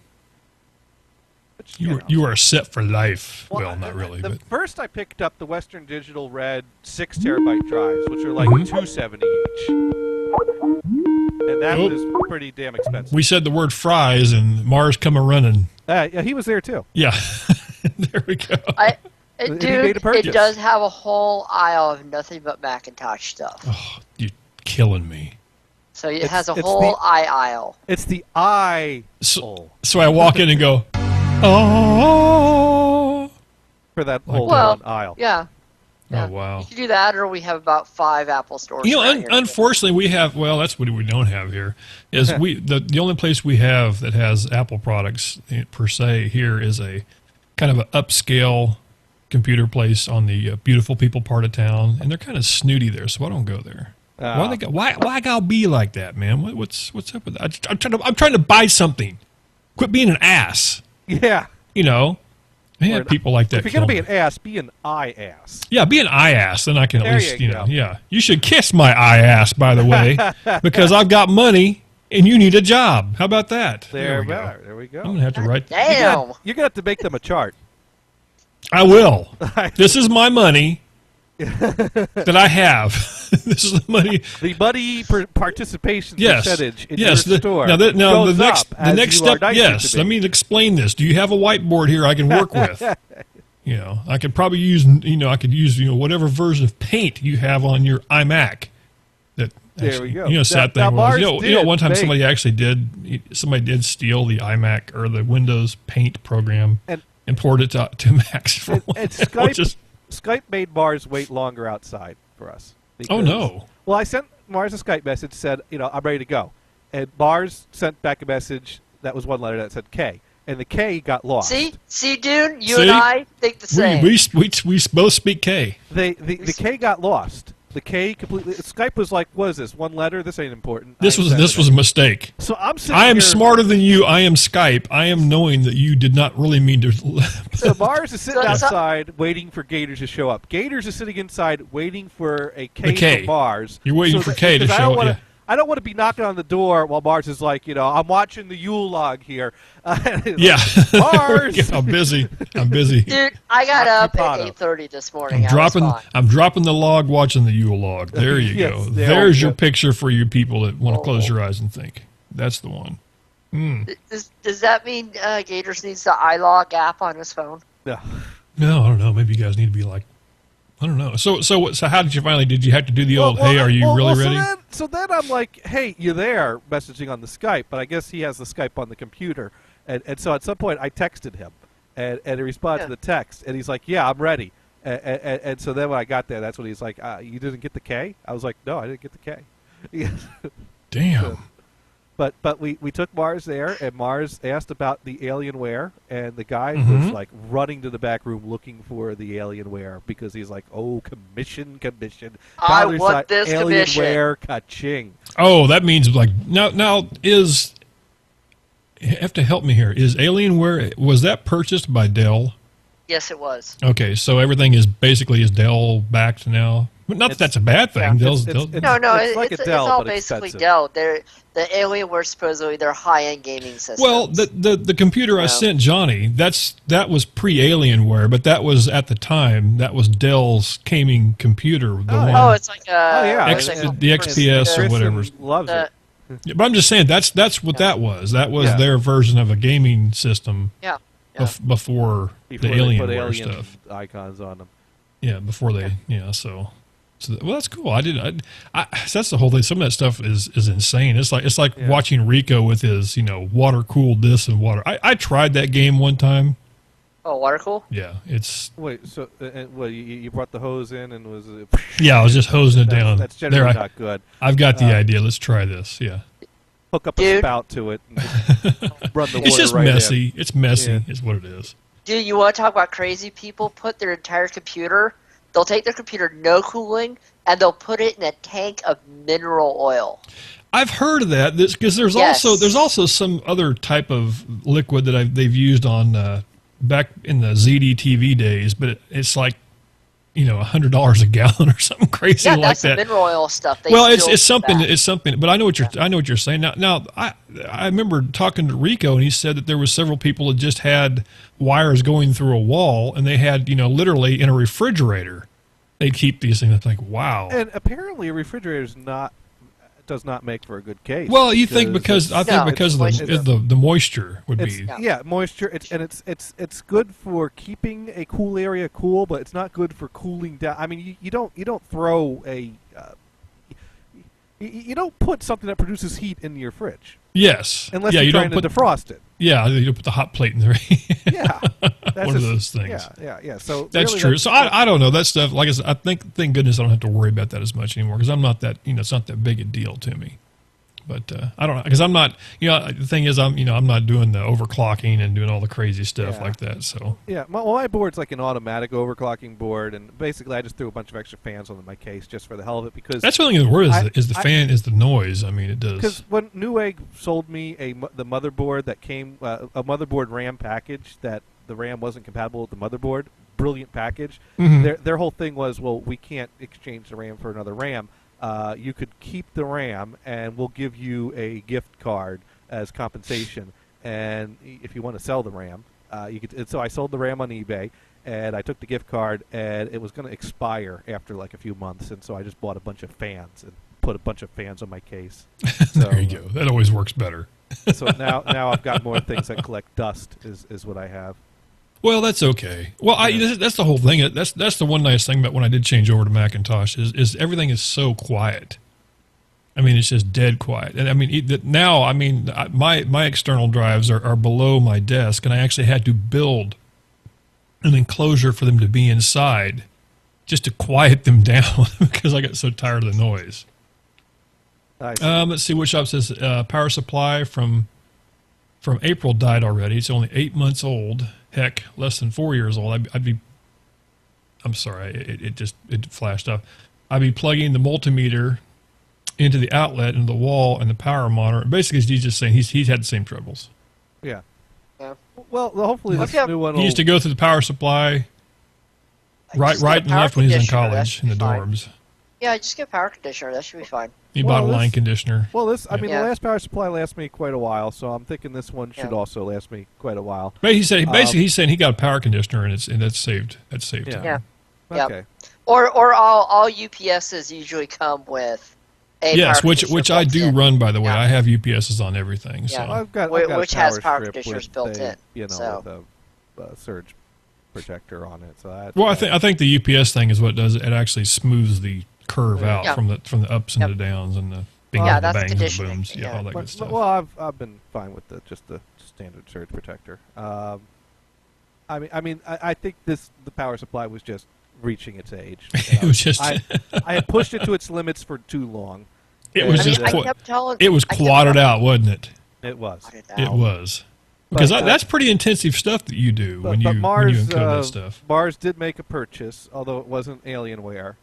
Which, you are set for life. Well, not really. But first, I picked up the Western Digital Red 6 terabyte drives, which are like $270 each, and that was pretty damn expensive. We said the word Fry's, and Mars come a running. Yeah, he was there too. Yeah, there we go. Dude, it does have a whole aisle of nothing but Macintosh stuff. Oh, you're killing me. So it has a whole aisle. It's the eye. So I walk in and go, oh, for that whole aisle. Yeah. Oh, wow. You can do that, or we have about 5 Apple stores. Unfortunately, we have. Well, that's what we don't have here. Is the only place we have that has Apple products per se here is a kind of an upscale computer place on the beautiful people part of town, and they're kind of snooty there, so I don't go there. Why I gotta be like that, man? What's up with that? I'm trying to buy something. Quit being an ass. Yeah. You know, I had people like that. If you're gonna be an ass, be an eye ass. Yeah, be an eye ass, then I can there at least, you know. Yeah. You should kiss my eye ass, by the way, because I've got money and you need a job. How about that? There we go. There we go. I'm gonna have to write. Damn. You're gonna have to make them a chart. I will. This is my money that I have. This is the money. The money participation percentage in your store. Now, the next step. Yes. Let me explain this. Do you have a whiteboard here I can work with? You know, I could probably use. I could use whatever version of Paint you have on your iMac. That there we go. Sad thing was, one time somebody did steal the iMac or the Windows Paint program and poured it to Macs for and Skype made Mars wait longer outside for us. Oh, no. Well, I sent Mars a Skype message, said, I'm ready to go. And Mars sent back a message that was one letter that said K. And the K got lost. See, Dune, and I think the same. We both speak K. The K got lost. The K completely. Skype was like, "What is this? One letter? This ain't important." This was a mistake. So I am smarter than you. I am Skype. I am knowing that you did not really mean to. So Mars is sitting outside waiting for Gators to show up. Gators is sitting inside waiting for a K from Mars. You're waiting for K to show up. I don't want to be knocking on the door while Mars is like, I'm watching the Yule log here. Yeah. Mars! I'm busy. Dude, I got up at 8:30 this morning. I'm dropping the log, watching the Yule log. There you go. There's your picture for you people that want to close your eyes and think. That's the one. Does that mean Gators needs the iLog app on his phone? No. No, I don't know. Maybe you guys need to be like, I don't know. So how did you have to do the old, hey, are you really ready? So then I'm like, hey, you there, messaging on the Skype, but I guess he has the Skype on the computer. And so at some point I texted him, and he responded to the text, and he's like, yeah, I'm ready. And so then when I got there, that's when he's like, you didn't get the K? I was like, no, I didn't get the K. Damn. But we took Mars there, and Mars asked about the Alienware, and the guy was like running to the back room looking for the Alienware because he's like, oh, commission. I want this Alienware ka-ching. Oh, that means like now is. You have to help me here. Is Alienware, was that purchased by Dell? Yes, it was. Okay, so everything is Dell backed now. But not that that's a bad thing. Yeah. Dell's It's all basically Dell. The Alienware supposedly their high-end gaming systems. Well, the computer I sent Johnny, that was pre-Alienware, but that was at the time that was Dell's gaming computer. It's like the XPS or whatever. Loves it. Yeah, but I'm just saying that's what that was. That was their version of a gaming system. Yeah. Before the Alienware stuff. Icons on them. Yeah, before they. Yeah, so well, that's cool. That's the whole thing. Some of that stuff is insane. It's like watching Rico with his water cooled this and water. I tried that game one time. Oh, water cool? Yeah, it's. Wait, so you brought the hose in and was it? Yeah, I was just hosing it down. That's generally not good. I've got the idea. Let's try this. Yeah. Hook up a spout to it. And just run the water it's just right messy. in. It's messy. Is what it is. Dude, you want to talk about crazy people? Put their entire computer. They'll take their computer, no cooling, and they'll put it in a tank of mineral oil. I've heard of that because there's also some other type of liquid that they've used on back in the ZDTV days, but it's like $100 a gallon or something crazy like that. Yeah, that's the mineral oil stuff. It's something. But I know what you're saying now. I remember talking to Rico, and he said that there was several people that just had wires going through a wall, and they had literally in a refrigerator. They'd keep these things. It's like, wow. And apparently, a refrigerator does not make for a good case. Well, you think because of the moisture would be. Yeah, moisture. It's good for keeping a cool area cool, but it's not good for cooling down. I mean, you don't throw a. You don't put something that produces heat in your fridge. Yes. Unless you're trying to defrost it. Yeah, you put the hot plate in there. Yeah. One of those things. Yeah. So that's really true. So I don't know that stuff. Like I said, thank goodness I don't have to worry about that as much anymore because I'm not that. It's not that big a deal to me. But I don't know, because I'm not, the thing is, I'm not doing the overclocking and doing all the crazy stuff like that. So yeah, my board's like an automatic overclocking board, and basically I just threw a bunch of extra fans on my case just for the hell of it, because that's the only thing the word is the fan is the noise. I mean, it does. Because when Newegg sold me the motherboard that came a motherboard RAM package that the RAM wasn't compatible with the motherboard, brilliant package. Their whole thing was, well, we can't exchange the RAM for another RAM. You could keep the RAM, and we'll give you a gift card as compensation. And if you want to sell the RAM, you could. And so I sold the RAM on eBay, and I took the gift card, and it was going to expire after like a few months. And so I just bought a bunch of fans and put a bunch of fans on my case. So, there you go. That always works better. So now I've got more things that collect dust. Is what I have. Well, that's okay. Well, that's the whole thing. That's the one nice thing about when I did change over to Macintosh is everything is so quiet. I mean, it's just dead quiet. And I mean, now, I mean, my external drives are below my desk, and I actually had to build an enclosure for them to be inside just to quiet them down because I got so tired of the noise. Let's see. Woodshop says power supply from April died already. It's only 8 months old. Heck, less than 4 years old. I'm sorry, it flashed up. I'd be plugging the multimeter into the outlet, into the wall, and the power monitor. Basically, he's just saying he's had the same troubles. Yeah. Well, hopefully this new one will... He used to go through the power supply right and left when he was in college, in the dorms. Yeah, just get a power conditioner. That should be fine. He bought a line conditioner. Well, the last power supply lasts me quite a while, so I'm thinking this one should also last me quite a while. But he's saying he got a power conditioner, and that's saved time. Yeah. Okay. Yep. Or all UPSs usually come with a power conditioner which I do built in. run, by the way. I have UPSs on everything. Yeah. So I've got which has power strip conditioners with built in. With a surge protector on it. So I think the UPS thing is what does it. It actually smooths the curve out from the ups and the downs and the bings and the bangs and the booms. All that good stuff. Well, I've been fine with just the standard surge protector. I think the power supply was just reaching its age. It was just I had pushed it to its limits for too long. It was it was quadded out, wasn't it? It was. It was. Because that's pretty intensive stuff that you do when you encode that stuff. Mars did make a purchase, although it wasn't Alienware.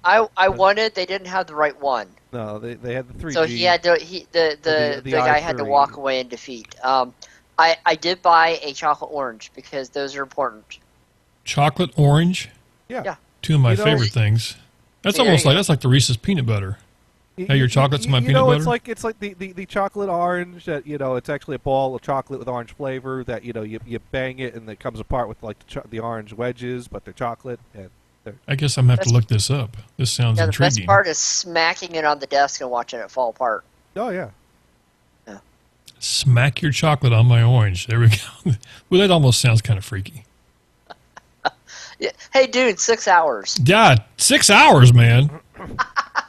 I wanted. They didn't have the right one. No, they had the 3G. So he had to. The guy had to walk away in defeat. I did buy a chocolate orange because those are important. Chocolate orange? Yeah. Two of my favorite things. That's almost like that's like the Reese's peanut butter. Hey, your chocolate's my peanut butter? It's like the chocolate orange that, it's actually a ball of chocolate with orange flavor that, you bang it and it comes apart with like the orange wedges, but they're chocolate. And I guess I'm going to have to look this up. This sounds intriguing. The best part is smacking it on the desk and watching it fall apart. Oh, yeah. Smack your chocolate on my orange. There we go. Well, that almost sounds kind of freaky. Yeah. Hey, dude, 6 hours. Yeah, 6 hours, man.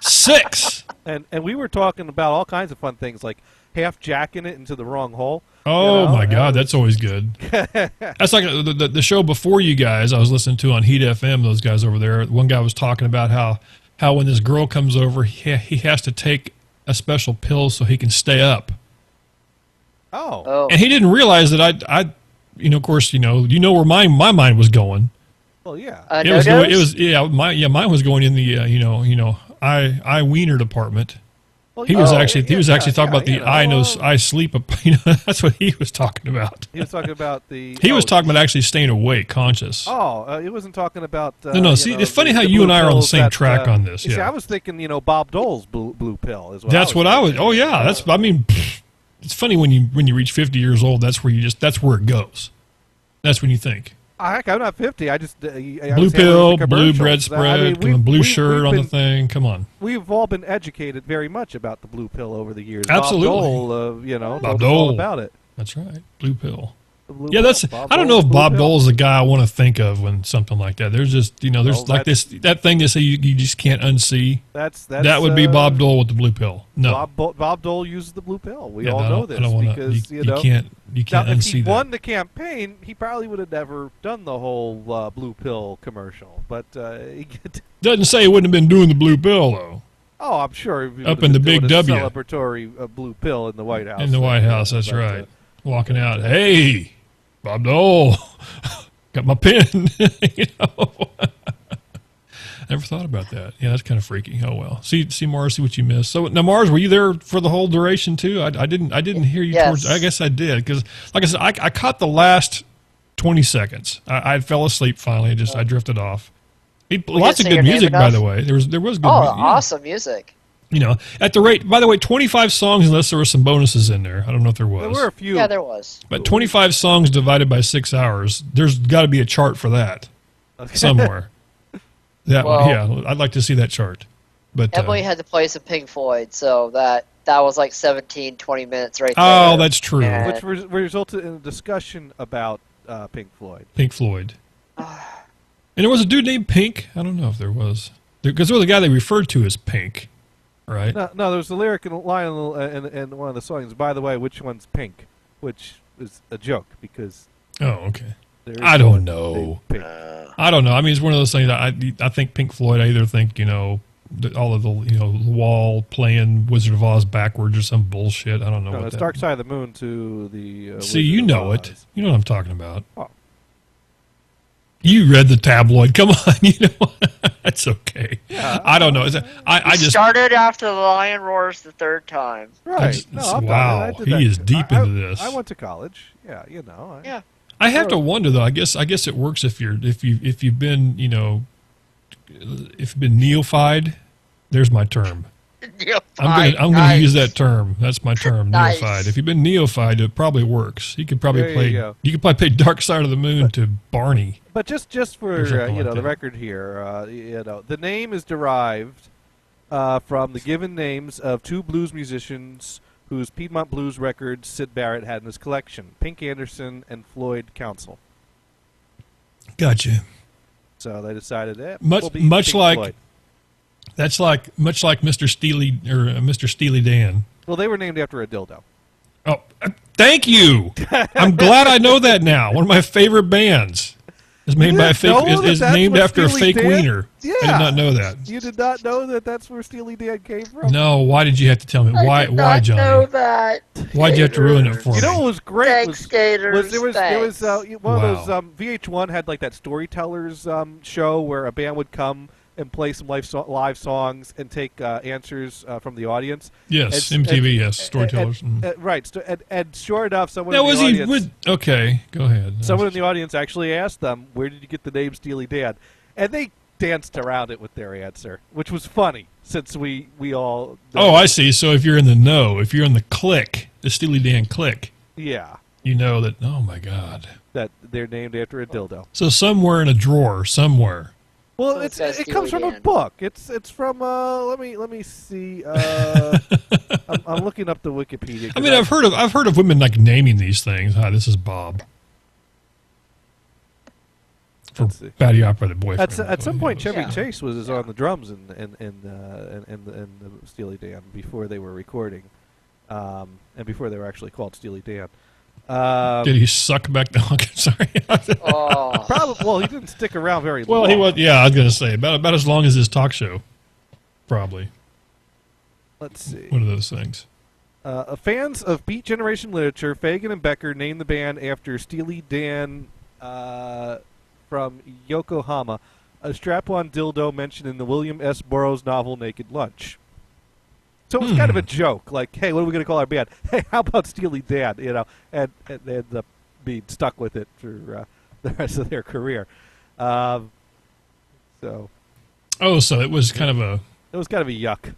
6. And we were talking about all kinds of fun things, like half jacking it into the wrong hole. Oh, my God, that's always good. That's like the show before you guys I was listening to on Heat FM, those guys over there. One guy was talking about how when this girl comes over, he has to take a special pill so he can stay up. Oh. And he didn't realize that I of course, where my mind was going. Well, yeah. Mine was going in the I wiener department. Well, he was actually talking about the I sleep. That's what he was talking about. He was talking about the. He was talking about actually staying awake, conscious. Oh, he wasn't talking about. No. See, it's funny how you and I are on the same track on this. See, I was thinking, Bob Dole's blue pill is what. That's what I was. Oh yeah, that's. I mean, it's funny when you reach 50 years old. That's where it goes. That's when you think. Heck, I'm not 50. I just blue pill, blue bread spread, blue shirt on the thing. Come on. We've all been educated very much about the blue pill over the years. Absolutely. Bob Dole, all about it. That's right, blue pill. I don't know if Bob Dole's the guy I want to think of when something like that. There's just there's like that thing they say you just can't unsee. That would be Bob Dole with the blue pill. No, Bob Dole uses the blue pill. We all know this because you can't unsee that. If he won the campaign, he probably would have never done the whole blue pill commercial. But he doesn't say he wouldn't have been doing the blue pill though. Oh, I'm sure. Up in the big a W. Celebratory blue pill in the White House. In the White House, that's right. Walking out, hey, Bob Dole, got my pen. You know? Never thought about that. Yeah, that's kind of freaky. Oh well. See, Mars, see what you missed. So now, Mars, were you there for the whole duration too? I didn't hear you. Yes. Towards. I guess I did because, like I said, I caught the last 20 seconds. I fell asleep finally. I drifted off. Lots of say good your name music, by enough? the way. There was good. Oh, yeah. awesome music. You know, at the rate. By the way, 25 songs, unless there were some bonuses in there. I don't know if there was. There were a few. Yeah, there was. But 25 songs divided by 6 hours. There's got to be a chart for that somewhere. Well, yeah, I'd like to see that chart. But Emily had to play some Pink Floyd, so that was like 17, 20 minutes right there. Oh, that's true. And Which resulted in a discussion about Pink Floyd. Pink Floyd. And there was a dude named Pink. I don't know if there was. Because there was a guy they referred to as Pink, right? No, there was a lyric and a line in one of the songs. By the way, which one's Pink? Which is a joke because. Oh, okay. I don't know. Pink. I don't know. I mean, it's one of those things. I think Pink Floyd. I either think all of the the Wall playing Wizard of Oz backwards or some bullshit. I don't know. No, what it's that Dark Side of the Moon to the. See, you Wizard know of it. Oz. You know what I'm talking about. Oh. You read the tabloid. Come on, that's okay. Yeah, I don't know. I just started after the lion roars the third time. Right. Wow, he is deep into this. I went to college. Yeah, you know. Yeah. I have to wonder though. I guess it works if you've been if you've been neophyte. There's my term. I'm gonna use that term. That's my term. Nice. Neophyte. If you've been neophyte, it probably works. You could probably There you play. go. You could probably play Dark Side of the Moon to Barney. But just for Or something like the that. record here, the name is derived from the given names of two blues musicians whose Piedmont blues records Syd Barrett had in his collection: Pink Anderson and Floyd Council. Gotcha. So they decided Much Pink like Floyd. that's much like Mr. Steely or Mr. Steely Dan. Well, they were named after a dildo. Oh, thank you. I'm glad I know that now. One of my favorite bands is named by a fake. Is named after a fake wiener. Yeah. I did not know that. You did not know that that's where Steely Dan came from? No. Why did you have to tell me? Why, Johnny? know that. Why'd you have to ruin it for me? You know what was great? Thanks, skaters. There was one Wow. of those VH1 had like that storytellers show where a band would come and play some live songs and take answers from the audience. Yes, And- MTV. and- Yes, storytellers. Right, and sure enough, someone Now in was the he? audience, Okay, go ahead. someone in the audience actually asked them, "Where did you get the name Steely Dan?" And they danced around it with their answer, which was funny since we all. Oh, I see. So if you're in the know, if you're in the clique, the Steely Dan clique, Yeah, you know that. Oh my God. that they're named after a dildo. So somewhere in a drawer, somewhere. Well, So it says it comes Steely from a Dan. book. It's from let me see. I'm looking up the Wikipedia. I mean, I've heard of women like naming these things. Hi, this is Bob. For Let's see. Batty Opera, the boyfriend. At some point, Chevy Yeah. Chase was on the drums in the Steely Dan before they were recording, and before they were actually called Steely Dan. Did he suck back the hunk? Sorry. Oh. Probably. Well, he didn't stick around very long. Well, he was. Yeah, I was going to say about as long as his talk show. Probably Let's see. one of those things. Fans of Beat Generation literature, Fagan and Becker named the band after Steely Dan from Yokohama, a strap-on dildo mentioned in the William S. Burroughs novel Naked Lunch. So it was kind of a joke, like, hey, what are we going to call our band? Hey, how about Steely Dan? You know, and they ended up being stuck with it for the rest of their career. So Oh, so it was kind of a. it was kind of a yuck.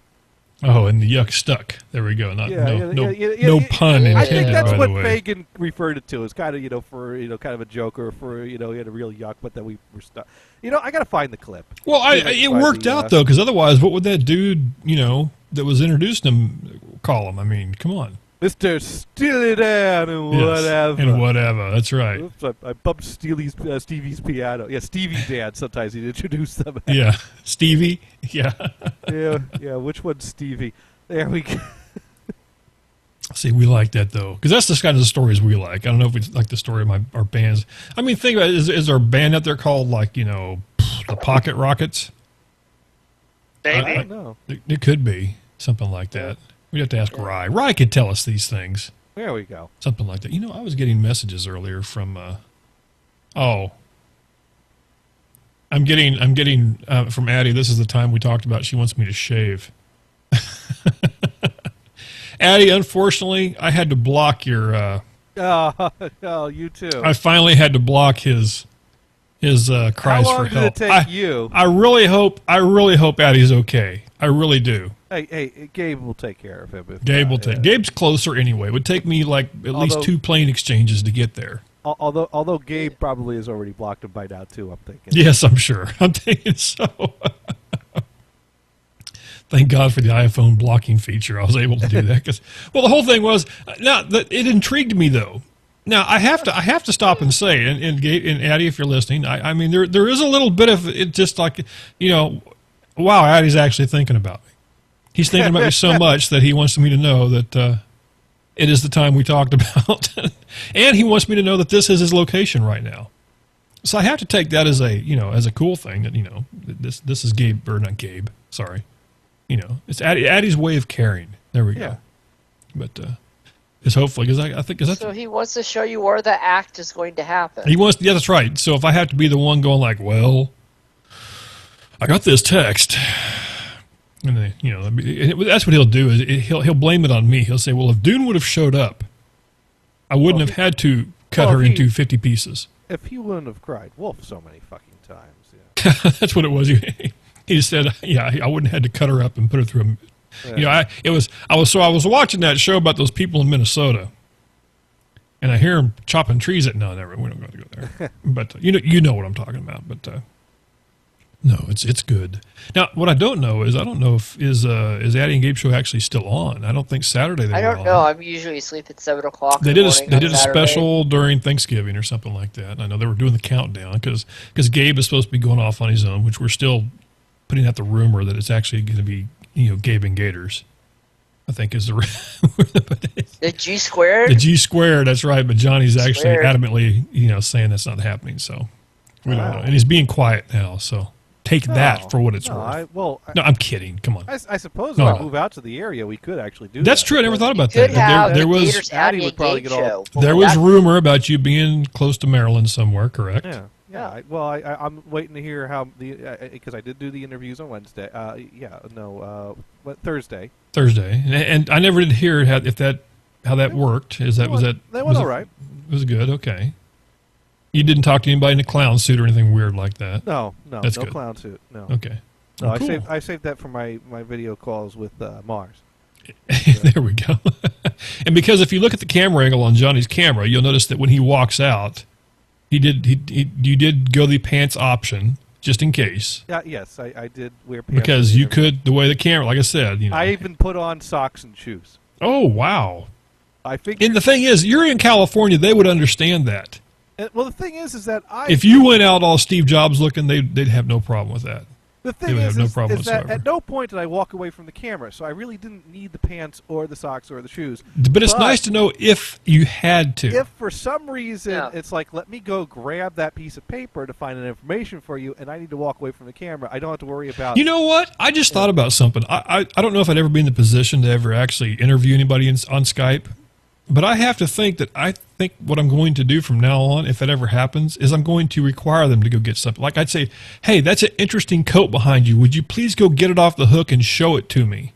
Oh, and the yuck stuck. There we go. Not no pun intended. I think that's by what the way. Fagan referred it to as kind of for kind of a joke or for he had a real yuck, but then we were stuck. I got to find the clip. Well, it worked out though, because otherwise, what would that dude that was introducing him call him? I mean, come on, Mr. Steely Dan and Yes, whatever. and whatever. That's right. Oops, I bumped Stevie's piano. Yeah, Stevie Dan. Sometimes he'd introduce them. Yeah, Stevie. Yeah. yeah. Which one's Stevie? There we go. See, we like that though, because that's the kind of stories we like. I don't know if we like the story of our bands. I mean, think about it. Is our band out there called the Pocket Rockets? Maybe. I don't know. It could be something like that. We'd have to ask Rye. Rye could tell us these things. There we go. Something like that. You know, I was getting messages earlier from. I'm getting from Addie. This is the time we talked about. She wants me to shave. Addie, unfortunately, I had to block your. You too. I finally had to block his cries How long for did help. it take you? I really hope Addie's okay. I really do. Hey, Gabe will take care of him. Gabe's closer anyway. It would take me like at least 2 plane exchanges to get there. Although Gabe probably has already blocked him by now too. I'm thinking. Yes, I'm sure. I'm thinking so. Thank God for the iPhone blocking feature. I was able to do that because, well, the whole thing was it intrigued me though. Now I have to stop and say, and Gabe and Addie, if you're listening, I mean there is a little bit of it, just like wow, Addie's actually thinking about me. He's thinking about me so much that he wants me to know that it is the time we talked about, and he wants me to know that this is his location right now. So I have to take that as a cool thing that this is Gabe, or not Gabe, sorry. It's Addie's way of caring. There we go. But it's hopefully because I think so he wants to show you where the act is going to happen. He wants. Yeah, that's right. So if I have to be the one going like, well, I got this text, and then that's what he'll do is he'll blame it on me. He'll say, well, if Dune would have showed up, I wouldn't have had to cut her into 50 pieces. If he wouldn't have cried wolf so many fucking times, yeah. That's what it was. He said, "Yeah, I wouldn't have had to cut her up and put her through." I was watching that show about those people in Minnesota, and I hear them chopping trees at no, never. We don't got to go there. But you know what I'm talking about. But no, it's good. Now, what I don't know is is Addie and Gabe show actually still on? I don't think Saturday they were on. I don't know. I'm usually asleep at 7 o'clock. They did a special during Thanksgiving or something like that. I know they were doing the countdown because Gabe is supposed to be going off on his own, which we're still putting out the rumor that it's actually going to be, Gabe and Gators, I think is the G squared. The G squared, that's right. But Johnny's actually adamantly, saying that's not happening. So we don't know, and he's being quiet now. So take that for what it's worth. No, I'm kidding. Come on. I suppose if we move out to the area, we could actually do. That's that. true. I never thought about that. There was Addie would probably get all. There was rumor about you being close to Maryland somewhere, correct? Yeah. Yeah, I'm waiting to hear how because I did do the interviews on Wednesday. Thursday. Thursday, and I never did hear how that worked. Was that they went all right? It was good. Okay. You didn't talk to anybody in a clown suit or anything weird like that. No, that's no good. Clown suit. No. Okay. No, well, cool. I saved that for my video calls with Mars. There we go. And because if you look at the camera angle on Johnny's camera, you'll notice that when he walks out. You did go the pants option just in case. Yes, I did wear pants because you could the way the camera, like I said, I even put on socks and shoes. Oh wow! I figured. And the thing is, you're in California; they would understand that. Well, the thing is that if you went out all Steve Jobs looking, they'd have no problem with that. The thing is that at no point did I walk away from the camera, so I really didn't need the pants or the socks or the shoes. But it's nice to know if you had to. If for some reason it's like, let me go grab that piece of paper to find an information for you, and I need to walk away from the camera, I don't have to worry about. You know what? I just thought about something. I don't know if I'd ever be in the position to ever actually interview anybody on Skype, but I have to think that what I'm going to do from now on, if it ever happens, is I'm going to require them to go get something. Like I'd say, hey, that's an interesting coat behind you. Would you please go get it off the hook and show it to me?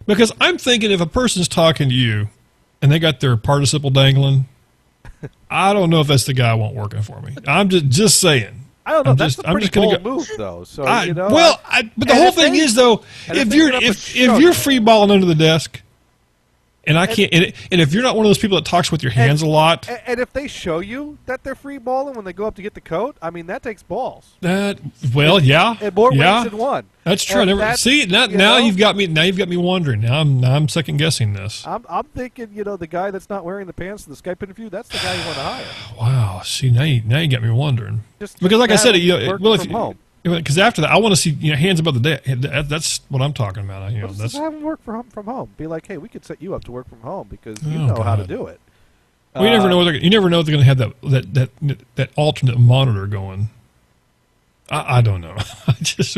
Because I'm thinking if a person's talking to you and they got their participle dangling, I don't know if that's the guy I want working for me. I'm just saying. I don't know. That's a pretty bold move, though. So but the whole thing is, though, if you're free balling under the desk. And I can't. And if you're not one of those people that talks with your hands a lot, and if they show you that they're free balling when they go up to get the coat, I mean that takes balls. Yeah. And more ways than one. That's true. Now you've got me. Now you've got me wondering. Now I'm second guessing this. I'm thinking, the guy that's not wearing the pants in the Skype interview, that's the guy you want to hire. Wow. See, now you got me wondering. Because like I said, because after that, I want to see hands above the desk. That's what I'm talking about. Just have them work from home. Be like, hey, we could set you up to work from home because you know how to do it. Well, you never know. You never know if they're going to have that alternate monitor going. I don't know. I just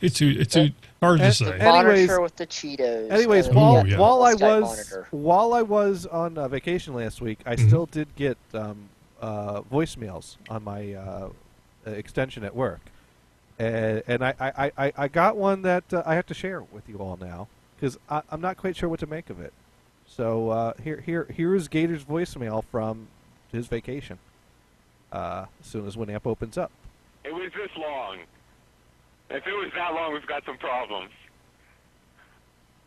it's too hard to say. Monitor with the Cheetos. Anyways, and Ooh, yeah. while monitor. I was on vacation last week, I still did get voicemails on my extension at work, and I got one that I have to share with you all now because I'm not quite sure what to make of it. So here is Gator's voicemail from his vacation. As soon as Winamp opens up. It was this long. If it was that long, we've got some problems.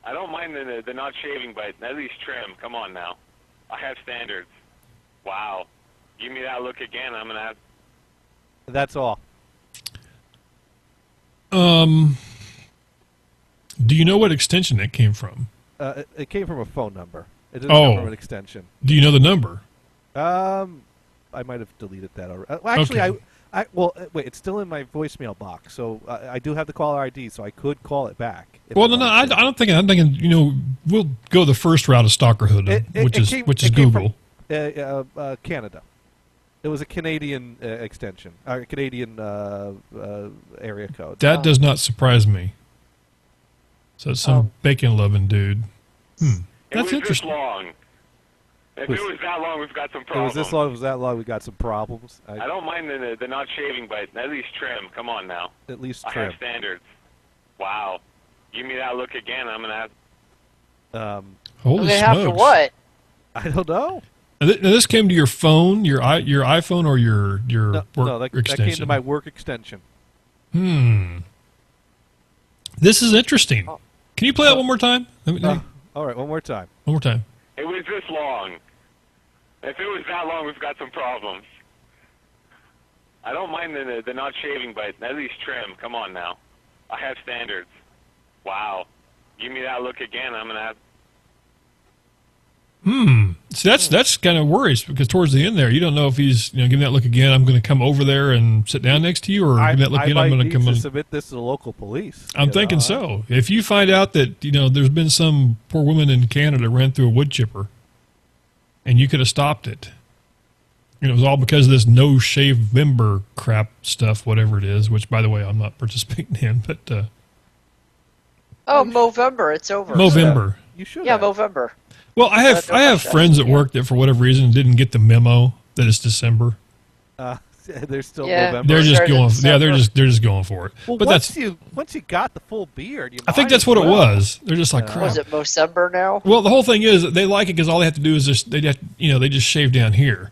I don't mind the not shaving, but at least trim. Come on now. I have standards. Wow. Give me that look again, I'm gonna have... That's all. Do you know what extension it came from? It came from a phone number. It didn't come from an extension. Do you know the number? I might have deleted that already. Well, actually, Okay. wait, it's still in my voicemail box, so I do have the caller ID, so I could call it back. Well, I don't think. I'm thinking. We'll go the first route of stalkerhood, which is Google. From, Canada. It was a Canadian extension, Canadian area code. That does not surprise me. So it's some bacon-loving dude. That's interesting. This long. If it was that long, we've got some problems. It was this long, it was that long, we got some problems. I don't mind the not shaving, but at least trim. Come on now. At least I trim. have standards. Wow. Give me that look again, I'm going to have... Holy smokes. After what? I don't know. Now, this came to your phone, your iPhone, or your work extension? That came to my work extension. This is interesting. Can you play that one more time? All right, one more time. One more time. It was this long. If it was that long, we've got some problems. I don't mind the not shaving, but at least trim. Come on now. I have standards. Wow. Give me that look again, I'm going to have... So that's kind of worries because towards the end there, you don't know if he's giving that look again. I'm going to come over there and sit down next to you, or give that look again. I'm going to come to submit this to the local police. I'm thinking so. If you find out that there's been some poor woman in Canada ran through a wood chipper, and you could have stopped it, it was all because of this no shave member crap stuff, whatever it is. Which, by the way, I'm not participating in. But Movember, it's over. Movember. You should. Yeah, Movember. Well, I have friends at work that for whatever reason didn't get the memo that it's December. They're still November. They're just going. They're just going for it. Well, but once you got the full beard, I think that's what it was. They're just like crap. Was it Movember now? Well, the whole thing is they like it because all they have to do is they just shave down here.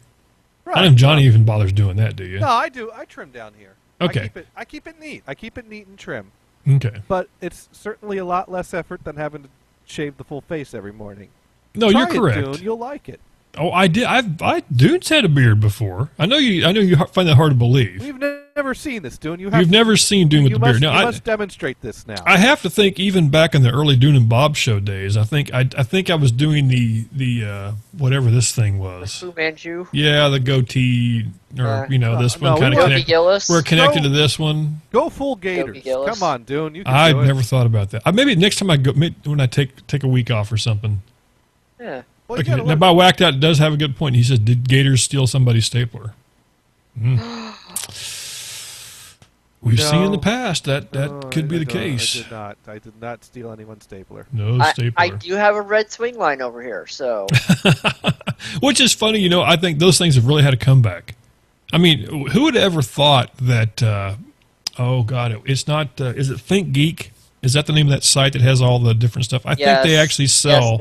Right. I don't know if Johnny even bothers doing that. Do you? No, I do. I trim down here. Okay. I keep it neat. I keep it neat and trim. Okay. But it's certainly a lot less effort than having to shave the full face every morning. No, Try you're correct. Dune, you'll like it. Oh, I did. Dune's had a beard before. I know you find that hard to believe. We've never seen this, Dune. You've never seen Dune with the beard. You must demonstrate this now. I have to think, even back in the early Dune and Bob show days, I think I was doing the whatever this thing was. Fu Manchu. Yeah, the goatee, or this one kind of connected. We're connected to this one. Go full Gators. Come on, Dune. You can I've do it. never thought about that. Maybe next time I go, when I take a week off or something. Yeah. Well, okay. Now, by Whacked Out does have a good point. He says, "Did Gators steal somebody's stapler?" We've seen in the past that could be the case. I did not steal anyone's stapler. No stapler. I do have a red swing line over here, so. Which is funny, I think those things have really had a comeback. I mean, who would have ever thought that? Oh God, it's not. Is it Think Geek? Is that the name of that site that has all the different stuff? I think they actually sell.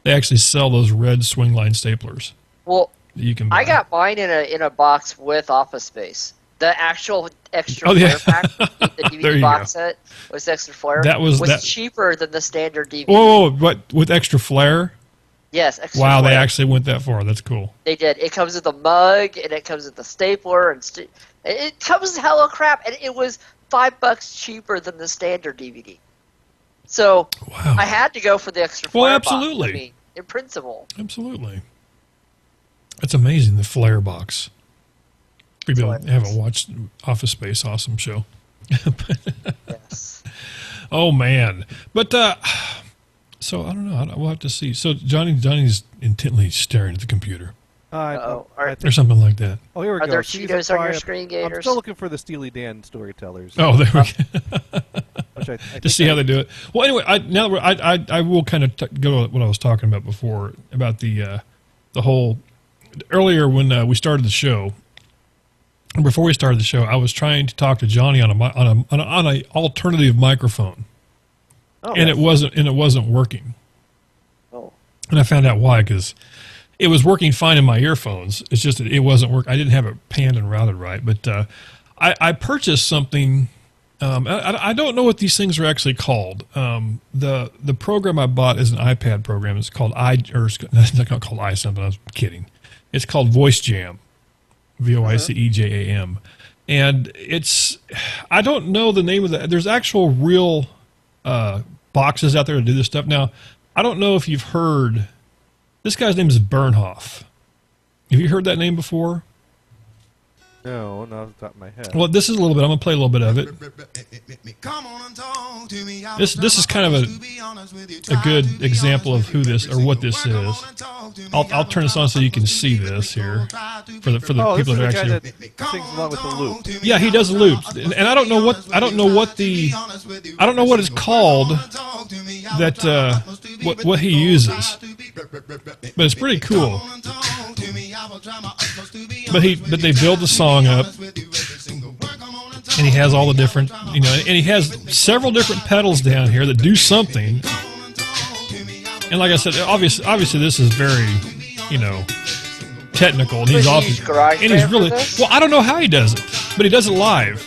They actually sell those red swing line staplers. Well, that you can buy. I got mine in a box with Office Space. The actual extra flare pack, the DVD box set was extra flare. That was cheaper than the standard DVD. Whoa, what with extra flare? Yes, extra wow, flare. They actually went that far. That's cool. They did. It comes with a mug, and it comes with the stapler, and it comes with hella crap, and it was $5 cheaper than the standard DVD. So I had to go for the extra flare. Well, absolutely. Box. I mean, in principle. Absolutely. That's amazing. The flare box. People haven't watched Office Space. Awesome show. Yes. Oh man, but so I don't know. We'll have to see. So Johnny's intently staring at the computer. Or something like that. Oh, here we go. Are there Cheetos on your screen, Gators? I'm still looking for the Steely Dan storytellers. Oh, there we go. to see how they do it. Well, anyway, I will kind of go to what I was talking about before about the whole earlier when we started the show. Before we started the show, I was trying to talk to Johnny on a alternative microphone, and it wasn't working. Oh, and I found out why, because it was working fine in my earphones. It's just that it wasn't working. I didn't have it panned and routed right. But I purchased something. I don't know what these things are actually called. The program I bought is an iPad program. It's called it's not called iSomething. I was kidding. It's called Voice Jam. VoiceJam, and I don't know the name of that. There's actual real boxes out there to do this stuff. Now, I don't know if you've heard, this guy's name is Bernhoff. Have you heard that name before? No, not off the top of my head. Well, this is a little bit. I'm going to play a little bit of it. This is kind of a good example of who this or what this is. I'll turn this on so you can see this here for the people that are actually. That sings along with the loop. Yeah, he does loops, and I don't know what it's called what he uses, but it's pretty cool. But they build the song up, and he has all the different, and he has several different pedals down here that do something. And like I said, obviously this is very, technical, and he's really well. I don't know how he does it, but he does it live.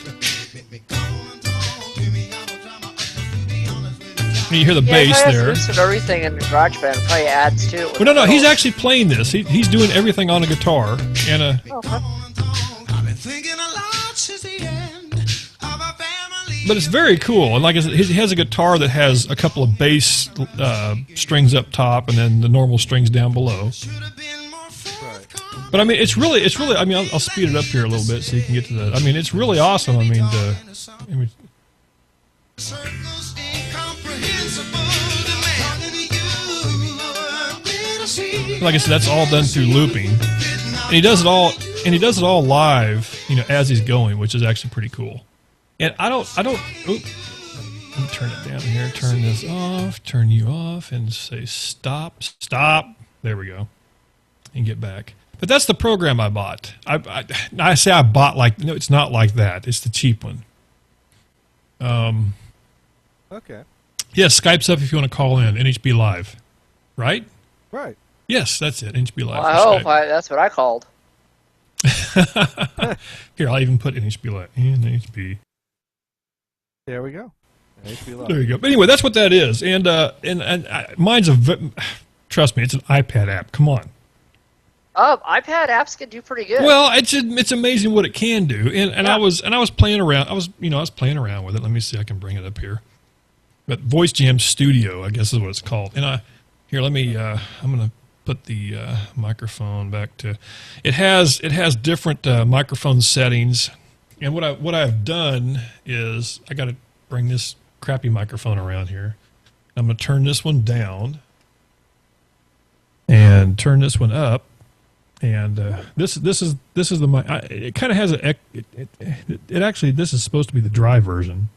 And you hear the bass there. And everything in the GarageBand probably adds to it. Well, no, he's actually playing this. He's doing everything on a guitar and a. But it's very cool, and like I said, he has a guitar that has a couple of bass strings up top, and then the normal strings down below. But I mean, it's really. I mean, I'll speed it up here a little bit so you can get to that. I mean, it's really awesome. I mean, like I said, that's all done through looping, and he does it all. And he does it all live, as he's going, which is actually pretty cool. And I don't. Oop, let me turn it down here. Turn this off. Turn you off, and say stop. There we go. And get back. But that's the program I bought. I say I bought no, it's not like that. It's the cheap one. Okay. Yes, Skype's up if you want to call in. NHB Live, right? Right. Yes, that's it. NHB Live. Well, I hope that's what I called. Here, I'll even put NHB Live. NHB. There we go. NHB Live. There you go. But anyway, that's what that is. And mine's trust me, it's an iPad app. Come on. iPad apps can do pretty good. Well, it's amazing what it can do. And I was playing around. I was playing around with it. Let me see. I can bring it up here. But Voice Jam Studio, I guess is what it's called. And I'm gonna put the microphone back to. It has different microphone settings, and what I've done is I got to bring this crappy microphone around here. I'm going to turn this one down and turn this one up, and this is the mic. It kind of has it actually, this is supposed to be the dry version.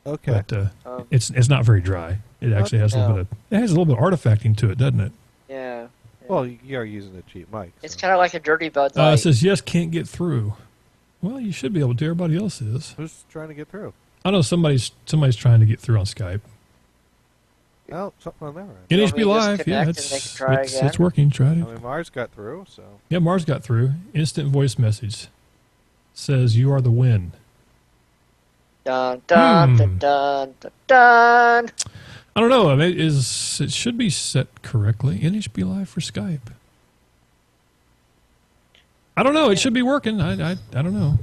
Okay. But it's not very dry. It actually has a little bit of artifacting to it, doesn't it? Yeah. Well, you are using a cheap mic. It's kind of like a dirty Bud Light. It says, yes, can't get through. Well, you should be able to. Everybody else is. Who's trying to get through? I know somebody's trying to get through on Skype. Oh, something on that end. NHB Live, yeah, it's working. Try it. I mean, Mars got through, so. Yeah, Mars got through. Instant voice message says, you are the win. Dun, dun, dun, dun, dun, dun. I don't know. I mean, it should be set correctly. NHB Live for Skype. I don't know. It should be working. I don't know.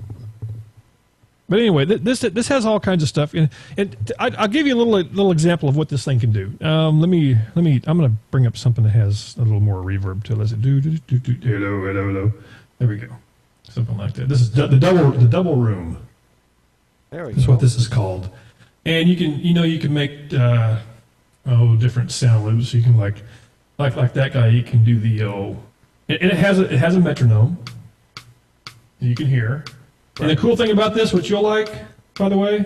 But anyway, this has all kinds of stuff. And I'll give you a little example of what this thing can do. I'm going to bring up something that has a little more reverb to it. Let's do hello. There we go. Something like that. This is the double room. There we go. That's what this is called. And you can make different sound loops. You can like that guy. You can do the and it has a metronome. You can hear. Right. And the cool thing about this, what you'll like, by the way,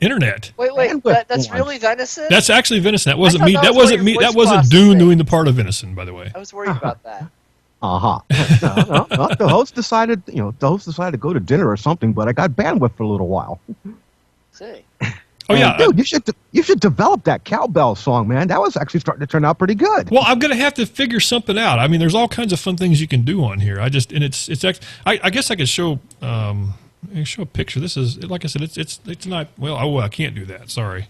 internet. Wait, that's really venison? That's actually venison. That wasn't me. that That was wasn't what me. your That voice wasn't box Dune said. doing the part of venison, by the way. I was worried about that. No, the host decided, to go to dinner or something, but I got bandwidth for a little while. See. Oh yeah, dude, you should develop that cowbell song, man. That was actually starting to turn out pretty good. Well, I'm gonna have to figure something out. I mean, there's all kinds of fun things you can do on here. I guess I could show show a picture. This is, like I said, it's not, well, I can't do that. Sorry.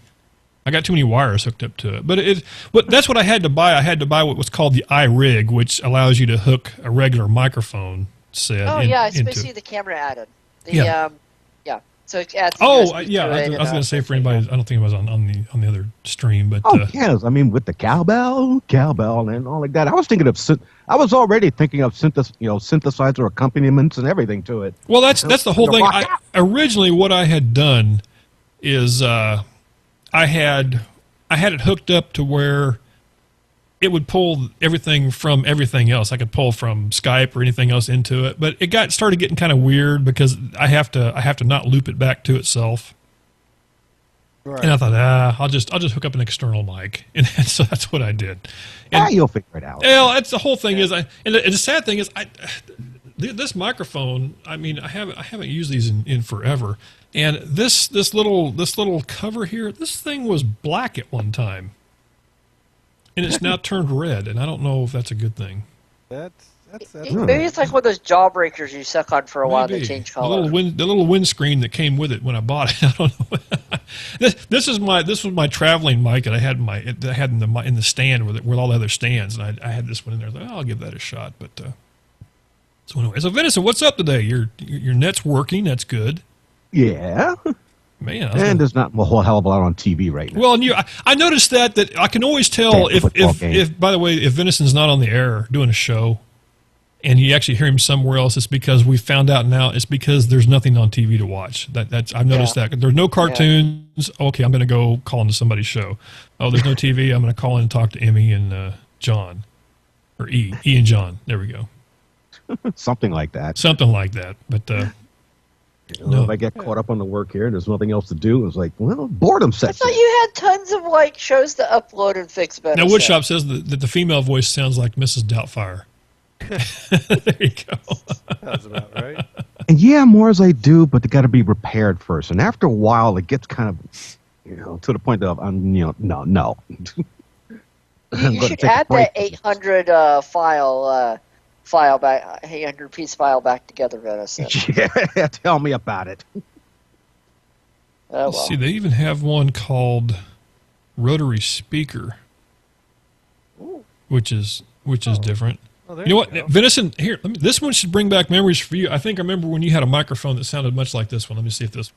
I got too many wires hooked up to it. But that's what I had to buy. I had to buy what was called the iRig, which allows you to hook a regular microphone set. Oh yeah, I see the camera added. Yeah. So it adds. Oh yeah, I was going to say for anybody, I don't think it was on the other stream, but yes, I mean with the cowbell, and all like that. I was already thinking of synthesizer accompaniments and everything to it. Well, that's the whole thing. Originally, what I had done is I had it hooked up to where it would pull everything from everything else. I could pull from Skype or anything else into it, but it started getting kind of weird because I have to not loop it back to itself. Right. And I thought, I'll just hook up an external mic, and so that's what I did. And you'll figure it out. Well, that's the whole thing. And the sad thing is, this microphone. I mean, I haven't used these in forever. And this little cover here, this thing was black at one time. And it's now turned red, and I don't know if that's a good thing. That's maybe it's like one of those jawbreakers you suck on for a while and they change color. The little windscreen that came with it when I bought it. I don't know. This was my traveling mic that I had in the stand with all the other stands, and I had this one in there. I thought, I'll give that a shot. But so anyway, so Venison, what's up today? Your net's working. That's good. Yeah. Man, and there's not a whole hell of a lot on TV right now. Well, and I noticed that I can always tell if by the way, if Venison's not on the air doing a show, and you actually hear him somewhere else, it's because we found out now it's because there's nothing on TV to watch. I've noticed that there's no cartoons. Yeah. Okay, I'm going to go call into somebody's show. Oh, there's no TV. I'm going to call in and talk to Emmy and John, or E and John. There we go. Something like that. Something like that, but. No. If I get caught up on the work here and there's nothing else to do, it's like, well, boredom sets in. I thought you had tons of shows to upload and fix better. Now, Woodshop says that the female voice sounds like Mrs. Doubtfire. There you go. That's about right. And yeah, more as I do, but they got to be repaired first. And after a while, it gets kind of, to the point of, no. You should add that 800 file back, 800 piece file back together, Venison. Yeah, tell me about it. Let's see, they even have one called Rotary Speaker, which is different. Oh, you know what, Venison? Here, this one should bring back memories for you. I think I remember when you had a microphone that sounded much like this one. Let me see if this.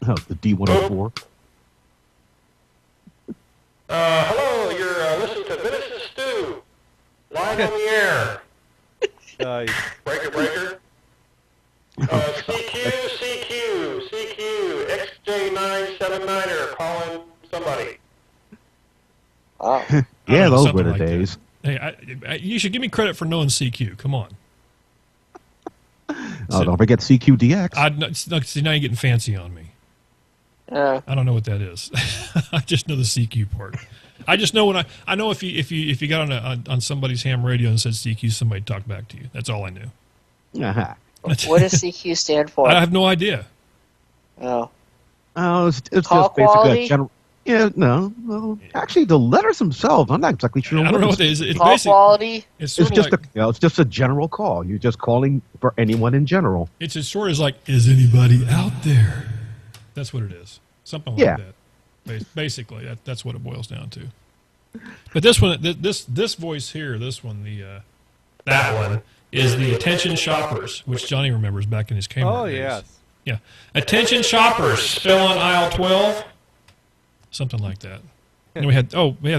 Oh, the D104. Hello, you're listening to Venison Stew. Live on the air. Breaker. CQ, XJ979er calling somebody. Oh. Yeah, those were the like days. That. Hey, you should give me credit for knowing CQ. Come on. Don't forget CQDX. See, now you're getting fancy on me. I don't know what that is. I just know the CQ part. I just know I know if you got on somebody's ham radio and said CQ, somebody talked back to you. That's all I knew. Uh-huh. What does CQ stand for? I have no idea. Oh, it's just quality? basically a general. Yeah, no. Well, actually, the letters themselves, I'm not exactly sure. I don't know what it is. It's call quality. It's just a general call. You're just calling for anyone in general. It's as short as like, is anybody out there? That's what it is. Something like that. Basically, that's what it boils down to. But this one, this voice here, this one, that one is the attention shoppers, which Johnny remembers back in his camera days. Yes. Yeah. Attention shoppers, still on aisle 12. Something like that. And we had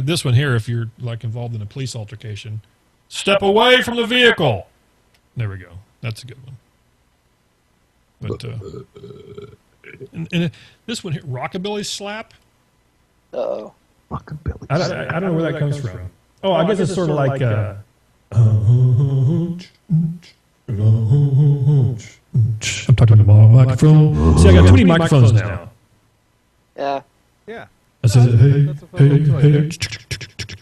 this one here if you're like involved in a police altercation. Step away from the vehicle. There we go. That's a good one. But and this one here, Rockabilly Slap. Uh-oh. Rockabilly. I don't know where that comes from. Oh, I guess it's sort of like I'm talking talking to my microphone. See, I got too many microphones now. Yeah. Yeah. I said,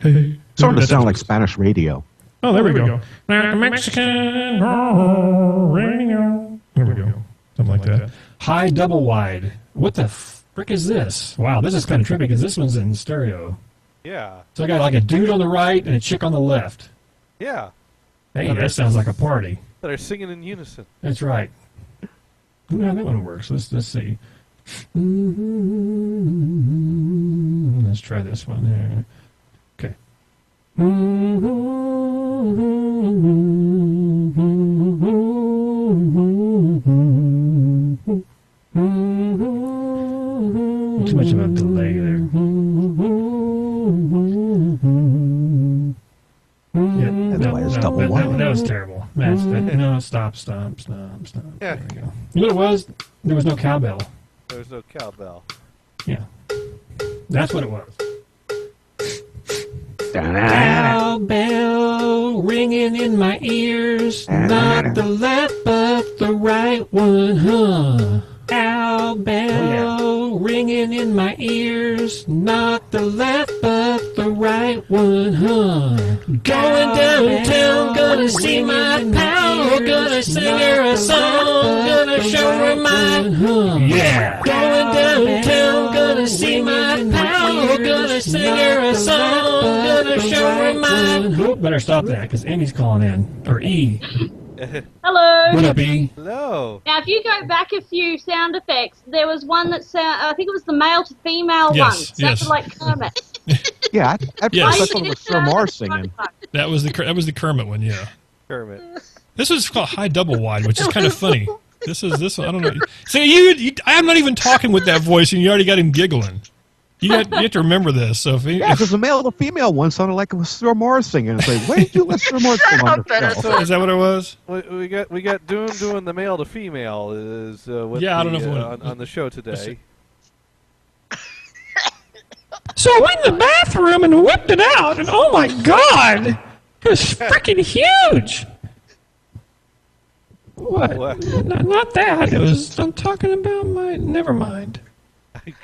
hey. Sort of sound like Spanish radio. Oh, there we go. Mexican radio. There we go. Something like that. High double wide. What the frick is this? Wow, this is kind of trippy because this one's in stereo. Yeah. So I got like a dude on the right and a chick on the left. Yeah. Hey, that sounds like a party. That are singing in unison. That's right. Yeah, that one works. Let's see. Let's try this one there. Okay. Too much of a delay there. Yeah, That's why it's double wide. That was terrible. No, stop. Yeah. There we go. You know what it was? There was no cowbell. There was no cowbell. Yeah. That's what it was. Cowbell ringing in my ears, not the left but the right one, huh? Cowbell ringing in my ears, not the left but the right one, huh? Going downtown, gonna see my pal, gonna sing her a song, gonna show her my, Yeah. Going downtown, gonna see my pal, gonna sing her a song, gonna show her my. Oh, better stop that because Amy's calling in. Or E. Hello. What up, E? Hello. Now, if you go back a few sound effects, there was one that I think it was the male to female Yes, one. Sounded yes. like Kermit. Yeah, at Yes. first I thought it was Sir Mars singing. That was the Kermit one, yeah. Kermit. This was called high double wide, which is kind of funny. This one. I don't know. See, you I'm not even talking with that voice, and you already got him giggling. You have to remember this. So Yeah, because the male to female one sounded like it was Sir Mars singing. It's like, where did you let Sir Mars come on the show? is that what it was? We got Dune doing the male to female is with Yeah, I don't know on the show today. So I went in the bathroom and whipped it out, and oh my god, it was freaking huge. What? Not that. It was. I'm talking about my. Never mind.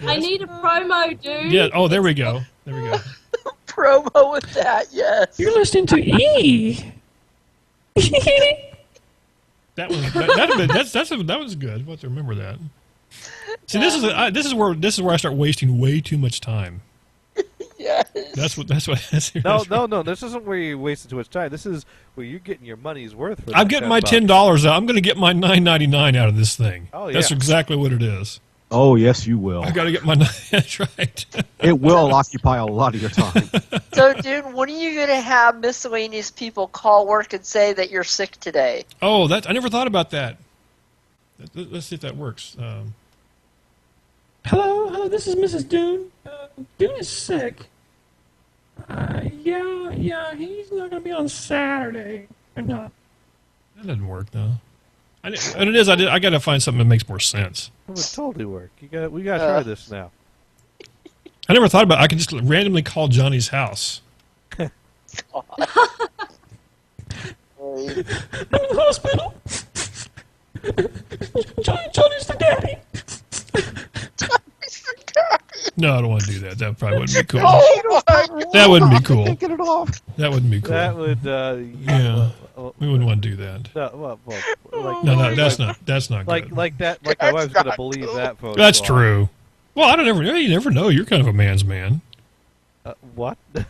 I need a promo, dude. Yeah. Oh, there we go. There we go. Promo with that, yes. You're listening to E. That was good. We'll have to remember that. See, this is where I start wasting way too much time. Yes. That's what. No. This isn't where you're wasting too much time. This is where you're getting your money's worth. For I'm getting my $10 out. I'm going to get my $9.99 out of this thing. Oh, yeah. That's exactly what it is. Oh, yes, you will. I got to get my. That's right. It will occupy a lot of your time. So, dude, when are you going to have miscellaneous people call work and say that you're sick today? Oh, I never thought about that. Let's see if that works. Hello, this is Mrs. Dune. Dune is sick. Yeah, he's not gonna be on Saturday. Or not. That doesn't work though. And it is. I got to find something that makes more sense. It would totally work. We got to try this now. I never thought about. I could just randomly call Johnny's house. I'm in the hospital. Johnny's the daddy. No, I don't want to do that. That probably wouldn't be cool. Oh my That wouldn't be cool. Get it off. That wouldn't be cool. That would. Yeah. We wouldn't want to do that. No, that's not good. Like that. Like my wife's gonna believe that. Photo That's true. Well, I don't ever. You never know. You're kind of a man's man. What? All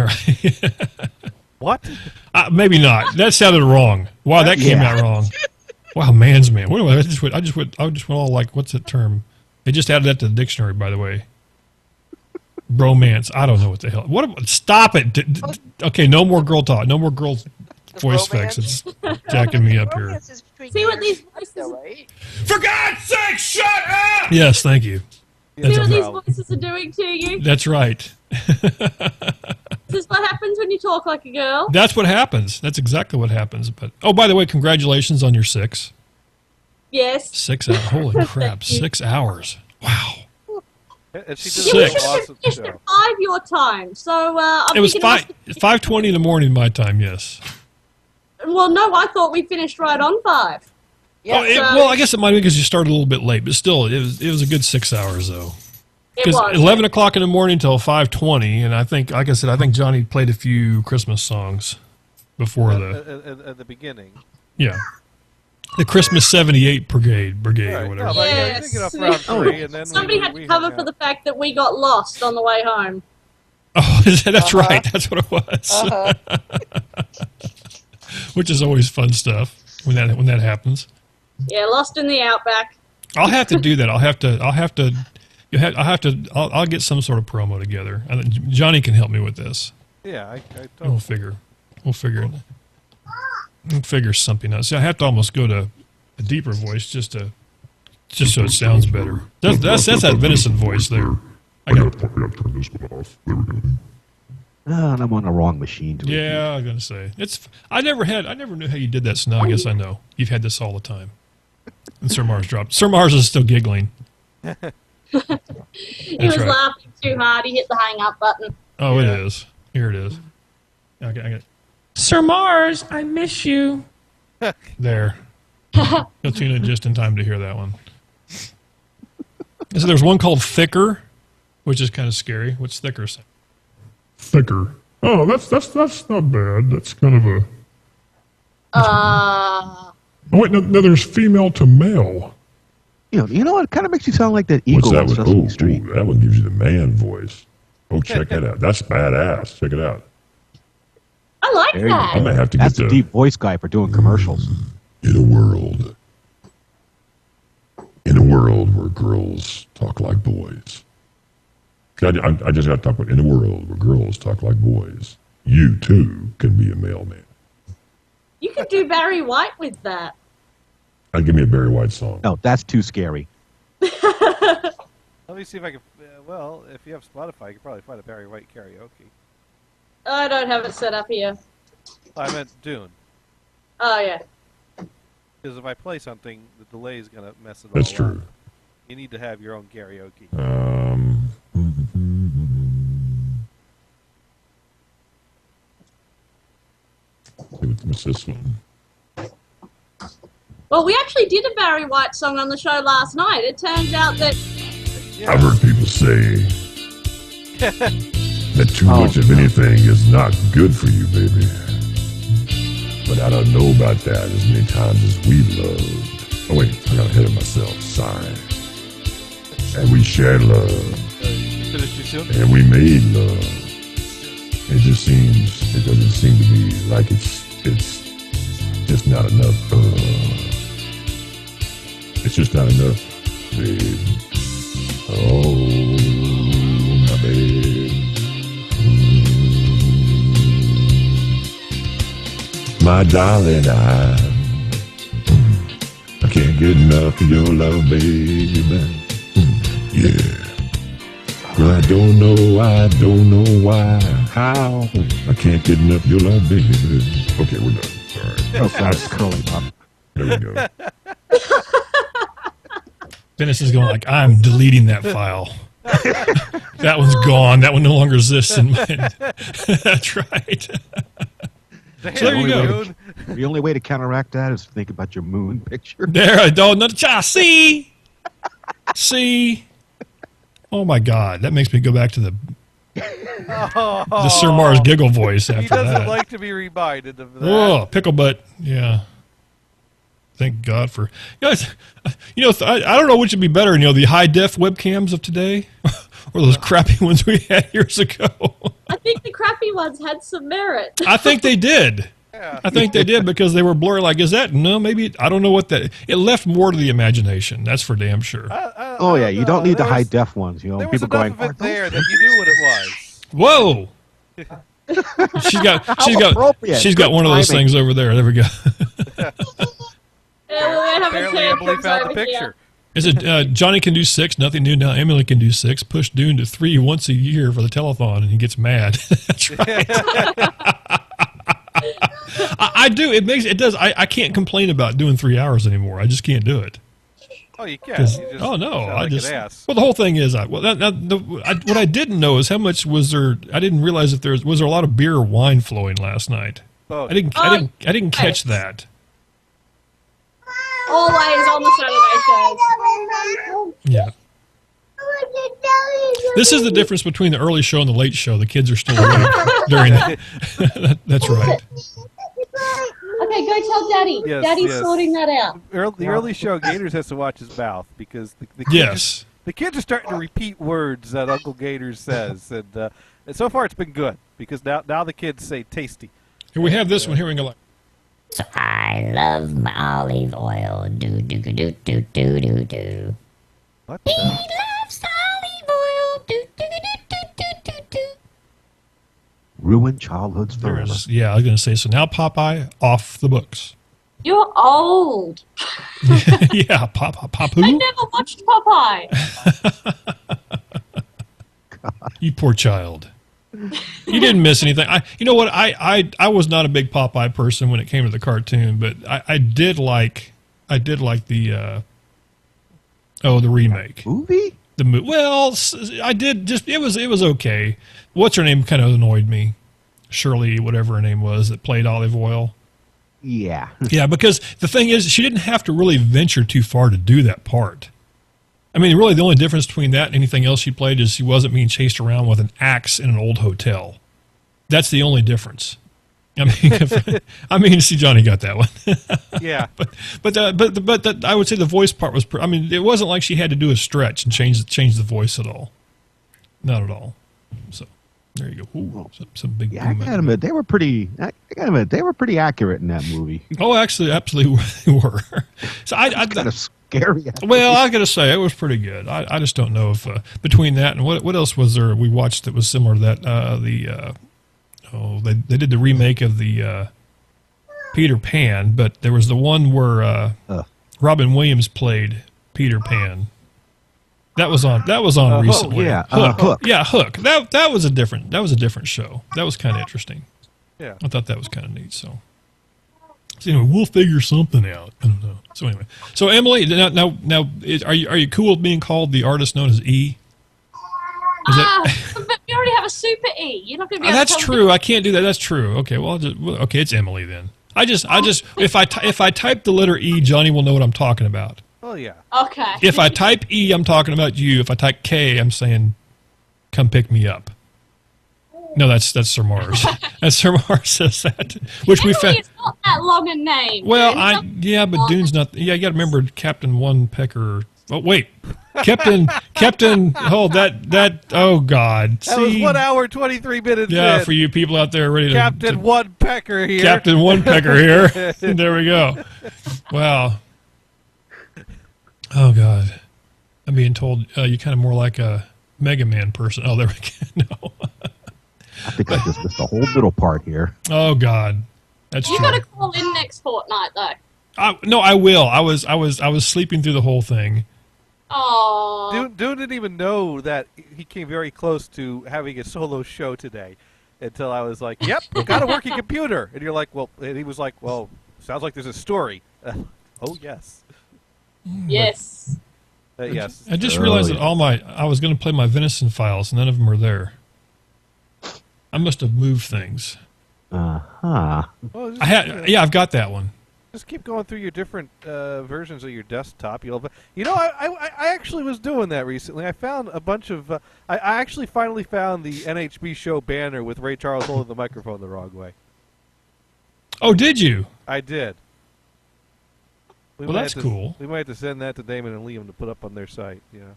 right. What? Maybe not. That sounded wrong. Wow, that came out wrong. Wow, man's man. What do I just went all like, what's that term? They just added that to the dictionary, by the way. Bromance. I don't know what the hell. Stop it. Okay, no more girl talk. No more girl voice effects. It's jacking me up here. See what these voices. For God's sake, shut up! Yes, thank you. See what these voices are doing to you. That's right. This is what happens when you talk like a girl. That's what happens. That's exactly what happens. But by the way, congratulations on your 6. Yes. 6 hours. Holy crap! 6 hours. Wow. And she did we should have finished at 5 your time. So it was 5:20 in the morning my time. Yes. Well, no, I thought we finished right on 5. Yeah. Well, I guess it might be because you started a little bit late, but still, it was a good 6 hours though. It Because was. 11 o'clock in the morning till 5:20, and I think, like I said, I think Johnny played a few Christmas songs before at the beginning. Yeah. The Christmas 78 Brigade or whatever. No, I think it round 3, and then Somebody had to cover for the fact that we got lost on the way home. Oh, that's right. That's what it was. Which is always fun stuff when that happens. Yeah, lost in the outback. I'll have to do that. I'll get some sort of promo together. Johnny can help me with this. Yeah, I We'll figure it. We'll figure something out. See, I have to almost go to a deeper voice just so it sounds better. That's that venison voice there. I gotta turn this one off. There we go. And I'm on the wrong machine. Yeah, I was gonna say I never knew how you did that. So now I guess I know. You've had this all the time. And Sir Mars dropped. Sir Mars is still giggling. He was laughing too hard. He hit the hang up button. Oh, it is. Here it is. Okay, I got it. Sir Mars, I miss you. There. You'll tune in just in time to hear that one. So there's one called Thicker, which is kind of scary. What's Thicker? Thicker. Oh, that's not bad. That's kind of a. Oh wait, no. There's female to male. You know, it kind of makes you sound like that eagle on Sesame Street. Oh, that one gives you the man voice. Oh, check that out. That's badass. Check it out. I like that. I'm gonna have to That's get a deep voice guy for doing commercials. In a world where girls talk like boys. I just got to talk about in a world where girls talk like boys. You too can be a mailman. You could do Barry White with that. Give me a Barry White song. No, that's too scary. Let me see if I can. Well, if you have Spotify, you can probably find a Barry White karaoke. I don't have it set up here. I meant Dune. Oh, yeah. Because if I play something, the delay is going to mess it all That's up. true. You need to have your own karaoke. What's this one? Well, we actually did a Barry White song on the show last night. It turns out that... I've heard people say that too much of anything is not good for you, baby. But I don't know about that as many times as we loved. Oh wait, I got ahead of myself. Sorry. And we shared love. Finished too soon? And we made love. It doesn't seem to me like it's just not enough. It's just not enough, babe. Oh, my babe. My darling, I can't get enough of your love, baby. Yeah. Girl, I don't know why, how. I can't get enough of your love, baby. Okay, we're done. Sorry. Oh, that's curling up. There we go. Dennis is going like, I'm deleting that file. That one's gone. That one no longer exists in mine. That's right. So there you go. The only way to counteract that is to think about your moon picture. There I go. See? Oh my God. That makes me go back to the Sir Mars giggle voice after that. He doesn't like to be reminded of that. Oh, pickle butt. Yeah. Thank God for... I don't know which would be better, the high-def webcams of today or those crappy ones we had years ago. I think the crappy ones had some merit. I think they did. Yeah. I think they did because they were blurry. Like, is that... No, maybe... I don't know what that... It left more to the imagination. That's for damn sure. Oh, yeah. You don't need the high-def ones. There people was going... enough of it there that you knew what it was. Whoa! She's got one of those things over there. There we go. Apparently, Emily found the picture. Is it Johnny can do 6, nothing new now. Emily can do 6. Push Dune to 3 once a year for the telethon, and he gets mad. That's right. I do. It does. I can't complain about doing 3 hours anymore. I just can't do it. Oh, you can. Oh no, I just. An ass. Well, the whole thing is, what I didn't know is how much was there. I didn't realize if was there a lot of beer or wine flowing last night. Oh. I didn't catch that. Always on the Saturday shows. Yeah. This is the difference between the early show and the late show. The kids are still awake during that. That's right. Okay, go tell Daddy. Yes, Daddy's yes. sorting that out. The early show, Gators has to watch his mouth because the Yes. the kids are starting to repeat words that Uncle Gators says, and so far it's been good because now the kids say tasty. Here we have this one. Here we go. So I love my olive oil. Do do do do do do do do. What? He loves olive oil. Do do do do do do do. Ruined childhoods forever. Yeah, I was going to say, so now Popeye off the books. You're old. Yeah, Pop who? I never watched Popeye. You poor child. You didn't miss anything. You know what? I was not a big Popeye person when it came to the cartoon, but I did like the the remake movie. Well, I did just it was okay. What's her name kind of annoyed me. Shirley, whatever her name was, that played Olive Oil. Yeah. Yeah, because the thing is, she didn't have to really venture too far to do that part. I mean, really, the only difference between that and anything else she played is she wasn't being chased around with an axe in an old hotel. That's the only difference. I mean, see, Johnny got that one. Yeah. But I would say the voice part was. I mean, it wasn't like she had to do a stretch and change the voice at all. Not at all. So there you go. Ooh, some big. Yeah, I gotta admit, they were pretty. I gotta admit, they were pretty accurate in that movie. Oh, actually, absolutely they were. So I kind of scary. Well, I gotta say it was pretty good. I just don't know if between that and what else was there we watched that was similar to that. They did the remake of the Peter Pan, but there was the one where Robin Williams played Peter Pan. That was on recently. Hook. Yeah, Hook. That was a different show. That was kind of interesting. Yeah, I thought that was kind of neat. So anyway, we'll figure something out. I don't know. So anyway, so Emily, now, are you cool with being called the artist known as E? But we already have a super E. You're not going to be able That's to tell true. I can't do that. That's true. Okay. Well, okay. It's Emily then. I just if I type the letter E, Johnny will know what I'm talking about. Oh yeah. Okay. If I type E, I'm talking about you. If I type K, I'm saying, "Come pick me up." No, that's Sir Mars. That's Sir Mars says that, which we found. It's not that long a name. Well, but Dune's not. Yeah, you got to remember Captain One Pecker. Oh wait, Captain. Oh, that. Oh God. That was 1 hour 23 minutes. Yeah, in. for you people out there ready to. Captain One Pecker here. Captain One Pecker here. There we go. Wow. Oh God, I'm being told you kind of more like a Mega Man person. Oh, there we go. No. I think I just missed the whole middle part here. Oh God, that's you true. got to call in next fortnight though. No, I will. I was sleeping through the whole thing. Oh. Dune didn't even know that he came very close to having a solo show today, until I was like, "Yep, got a working computer," and you're like, "Well," and he was like, "Well, sounds like there's a story." Oh yes. Yes. Yes. I just realized that I was going to play my venison files, none of them are there. I must have moved things. Well, I've got that one. Just keep going through your different versions of your desktop. I actually was doing that recently. I found a bunch of. I actually finally found the NHB show banner with Ray Charles holding the microphone the wrong way. Oh, did you? I did. Well, that's cool. We might have to send that to Damon and Liam to put up on their site. Yeah.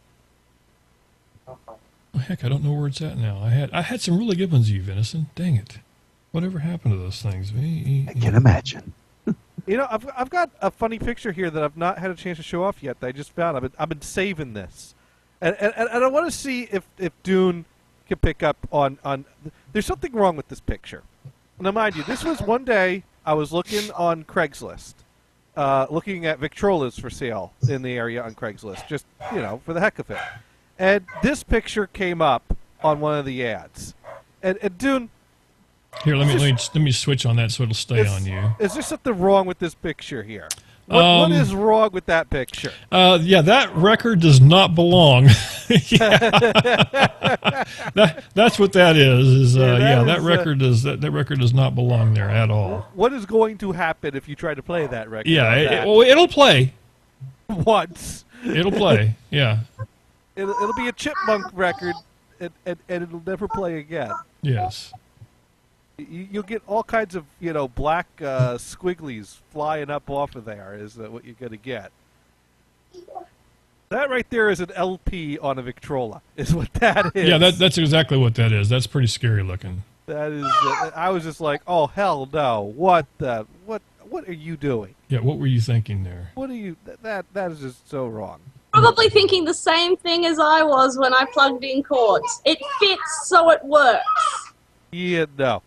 Oh, heck, I don't know where it's at now. I had some really good ones of you, Venison. Dang it. Whatever happened to those things? I can imagine. I've got a funny picture here that I've not had a chance to show off yet that I just found. I've been saving this. And I want to see if Dune can pick up on there's something wrong with this picture. Now, mind you, this was one day I was looking on Craigslist. Looking at Victrolas for sale in the area on Craigslist, just, for the heck of it. And this picture came up on one of the ads. And Dune... Here, let me switch on that so it'll stay on you. Is there something wrong with this picture here? What is wrong with that picture? Yeah, that record does not belong That's what that is. That is, record that record does not belong there at all. What is going to happen if you try to play that record? Yeah, it'll play once. It'll play. Yeah. It'll be a chipmunk record, and it'll never play again. Yes. You'll get all kinds of black squigglies flying up off of there. Is what you're gonna get? That right there is an LP on a Victrola. Is what that is. Yeah, that's exactly what that is. That's pretty scary looking. That is. I was just like, oh hell no! What are you doing? Yeah, what were you thinking there? What are you? That is just so wrong. Probably thinking the same thing as I was when I plugged in chords. It fits, so it works. Yeah, no.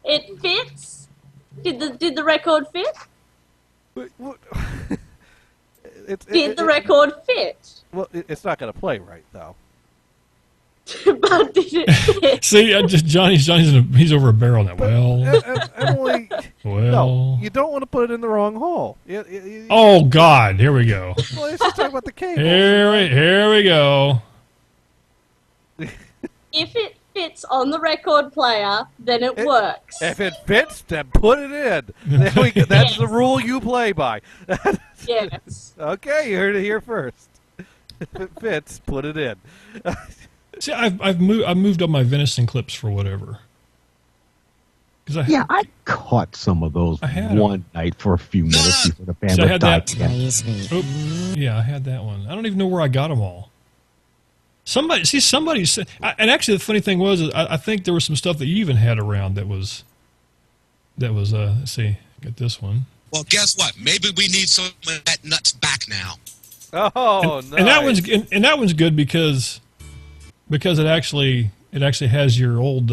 It fits. Did the record fit? Did the record fit? Well, it's not going to play right though. But did it fit? See, he's over a barrel now. Well, no, you don't want to put it in the wrong hole. Oh God, here we go. Well, let's just talk about the cable. Here we go. If it fits on the record player, then it works. If it fits, then put it in. There we go. That's the rule you play by. Yes. Okay, you heard it here first. If it fits, put it in. See, I've moved up my venison clips for whatever. I caught some of those one night for a few minutes before the band I had died. Yeah, I had that one. I don't even know where I got them all. Somebody said, and actually the funny thing was, I think there was some stuff that you even had around that was, let's see, get this one. Well, guess what? Maybe we need some of that nuts back now. Oh, and, nice. and that one's good because it actually has your old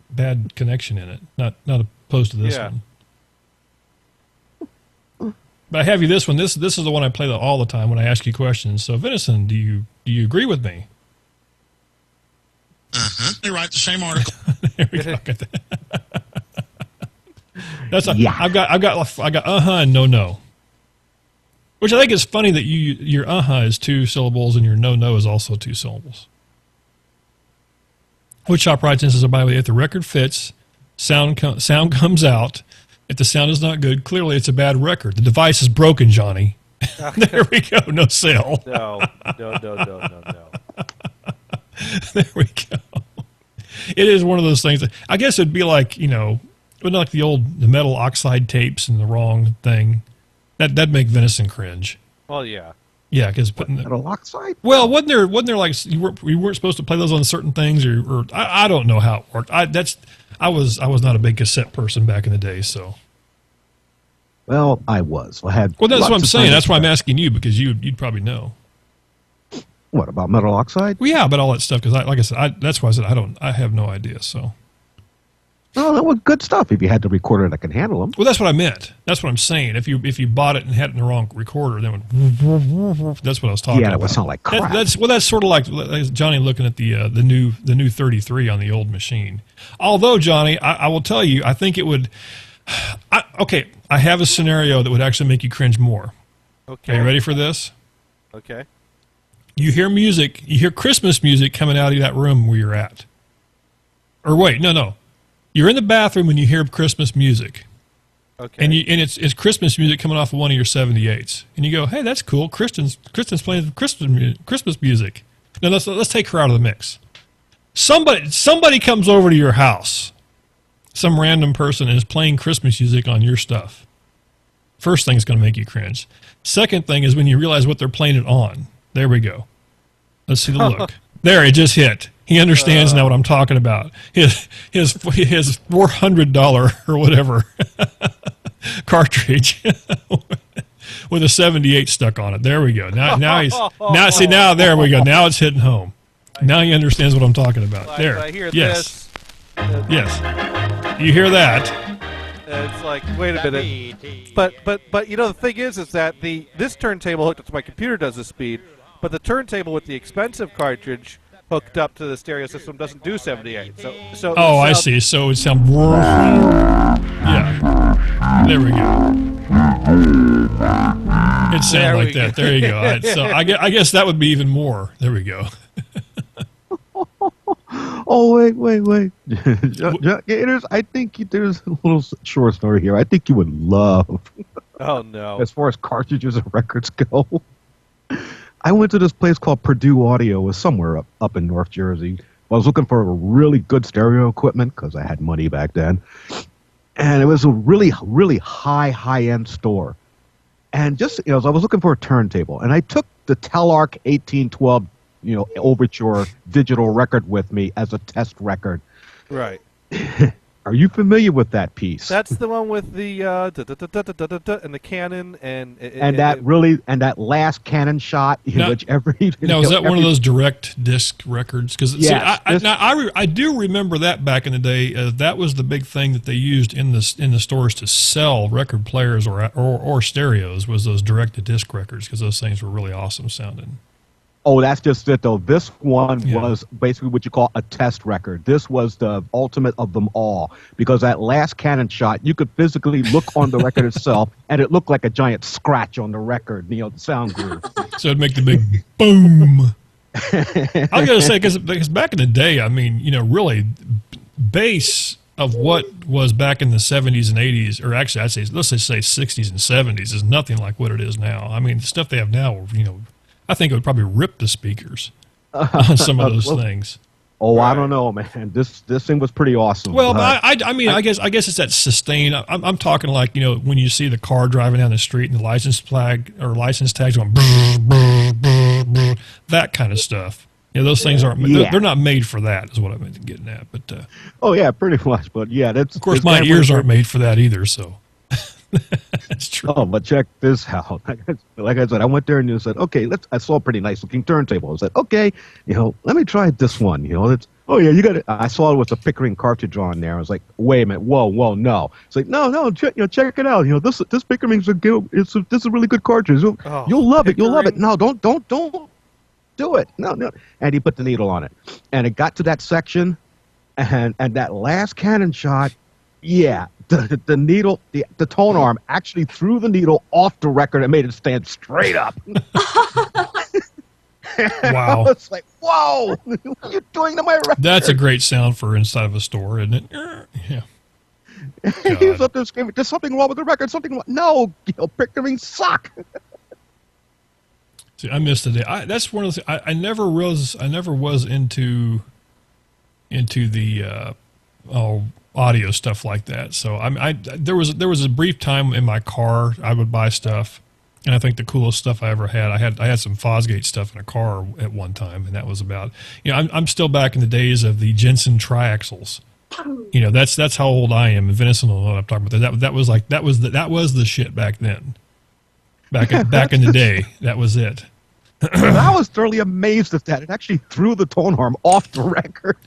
bad connection in it, not opposed to this one. But I have you this one. This is the one I play all the time when I ask you questions. So, Venison, do you agree with me? They write the same article. There we go. That's I've got and no. Which I think is funny that your is 2 syllables and your no is also 2 syllables. Woodshop writes in, says, by the way, if the record fits, sound comes out. If the sound is not good, clearly it's a bad record. The device is broken, Johnny. There we go. No sale. No. There we go. It is one of those things. I guess it'd be like, like the metal oxide tapes and the wrong thing. That'd make Venison cringe. Well, yeah. Yeah, because metal oxide. Well, wasn't there like you weren't supposed to play those on certain things, or I don't know how it worked. I was not a big cassette person back in the day, so. Well, I was. I had. Well, that's what I'm saying. That's why I'm asking you, because you'd probably know. What about metal oxide? Well, yeah, about all that stuff. Because like I said, that's why I said I have no idea. So. No, that was good stuff. If you had the recorder that can handle them. Well, that's what I meant. That's what I'm saying. If you bought it and had it in the wrong recorder, then that's what I was talking about. Yeah, it would sound like crap. That's sort of like Johnny looking at the new 33 on the old machine. Although, Johnny, I will tell you, I think it would. Okay, I have a scenario that would actually make you cringe more. Okay. Are you ready for this? Okay. You hear music. You hear Christmas music coming out of that room where you're at. Or wait, no. You're in the bathroom and you hear Christmas music. Okay. And it's Christmas music coming off of one of your 78s. And you go, hey, that's cool. Kristen's playing Christmas music. Now let's take her out of the mix. Somebody comes over to your house. Some random person is playing Christmas music on your stuff. First thing is going to make you cringe. Second thing is when you realize what they're playing it on. There we go. Let's see the look. There, it just hit. He understands now what I'm talking about. His $400 or whatever cartridge with a 78 stuck on it. There we go. Now there we go. Now it's hitting home. Now he understands what I'm talking about. There. I hear yes. this. Yes. You hear that? It's like, wait a minute. But the thing is that this turntable hooked up to my computer does the speed, but the turntable with the expensive cartridge hooked up to the stereo system doesn't do 78. I see. So it sounds. Yeah. There we go. It sounded like that. There you go. All right, so I guess that would be even more. There we go. Oh, wait. I think there's a little short story here. I think you would love. Oh, no. As far as cartridges and records go. I went to this place called Purdue Audio. It was somewhere up in North Jersey. I was looking for really good stereo equipment because I had money back then. And it was a really, really high-end store. And just, I was looking for a turntable. And I took the Telarc 1812, Overture digital record with me as a test record. Right. Are you familiar with that piece? That's the one with the and the cannon and that last cannon shot, which every now is that one of those direct disc records? Because I do remember that back in the day. That was the big thing that they used in the stores to sell record players or stereos, was those direct to disc records, because those things were really awesome sounding. Oh, that's just it, though. This one was basically what you call a test record. This was the ultimate of them all, because that last cannon shot, you could physically look on the record itself, and it looked like a giant scratch on the record, the sound groove. So it'd make the big boom. I was going to say, because back in the day, I mean, really, bass of what was back in the 70s and 80s, or actually, let's just say 60s and 70s, is nothing like what it is now. I mean, the stuff they have now, I think it would probably rip the speakers on some of those things. Oh, right. I don't know, man. This thing was pretty awesome. Well, I guess it's that sustain. I'm talking like, when you see the car driving down the street and the license tags going brr, brr, brr, brr, that kind of stuff. Those things aren't. They're not made for that, is what I'm getting at. But oh yeah, pretty much. But yeah, that's of course my ears aren't made for that either. So. That's true. Oh, but check this out. Like I said, I went there and said, okay, I saw a pretty nice looking turntable. I said, okay, let me try this one. You got it. I saw it with a Pickering cartridge on there. I was like, wait a minute, whoa, no. It's like, no, check it out. This Pickering's this is a really good cartridge. You'll love it. You'll love it. No, don't do it. No. And he put the needle on it, and it got to that section, and that last cannon shot, yeah. The needle, the tone arm actually threw the needle off the record and made it stand straight up. Wow. I was like, whoa, what are you doing to my record? That's a great sound for inside of a store, isn't it? Yeah. He was up there screaming, there's something wrong with the record, no, Pickering suck. See, I missed the day. That's one of the I never was into the audio stuff like that. So there was a brief time in my car I would buy stuff, and I think the coolest stuff I ever had, I had some Fosgate stuff in a car at one time, and that was about, I'm still back in the days of the Jensen triaxles. That's how old I am, and Vincent will know what I'm talking about. That was the shit back then. Back in the day, that was it. I was thoroughly amazed at that. It actually threw the tone arm off the record.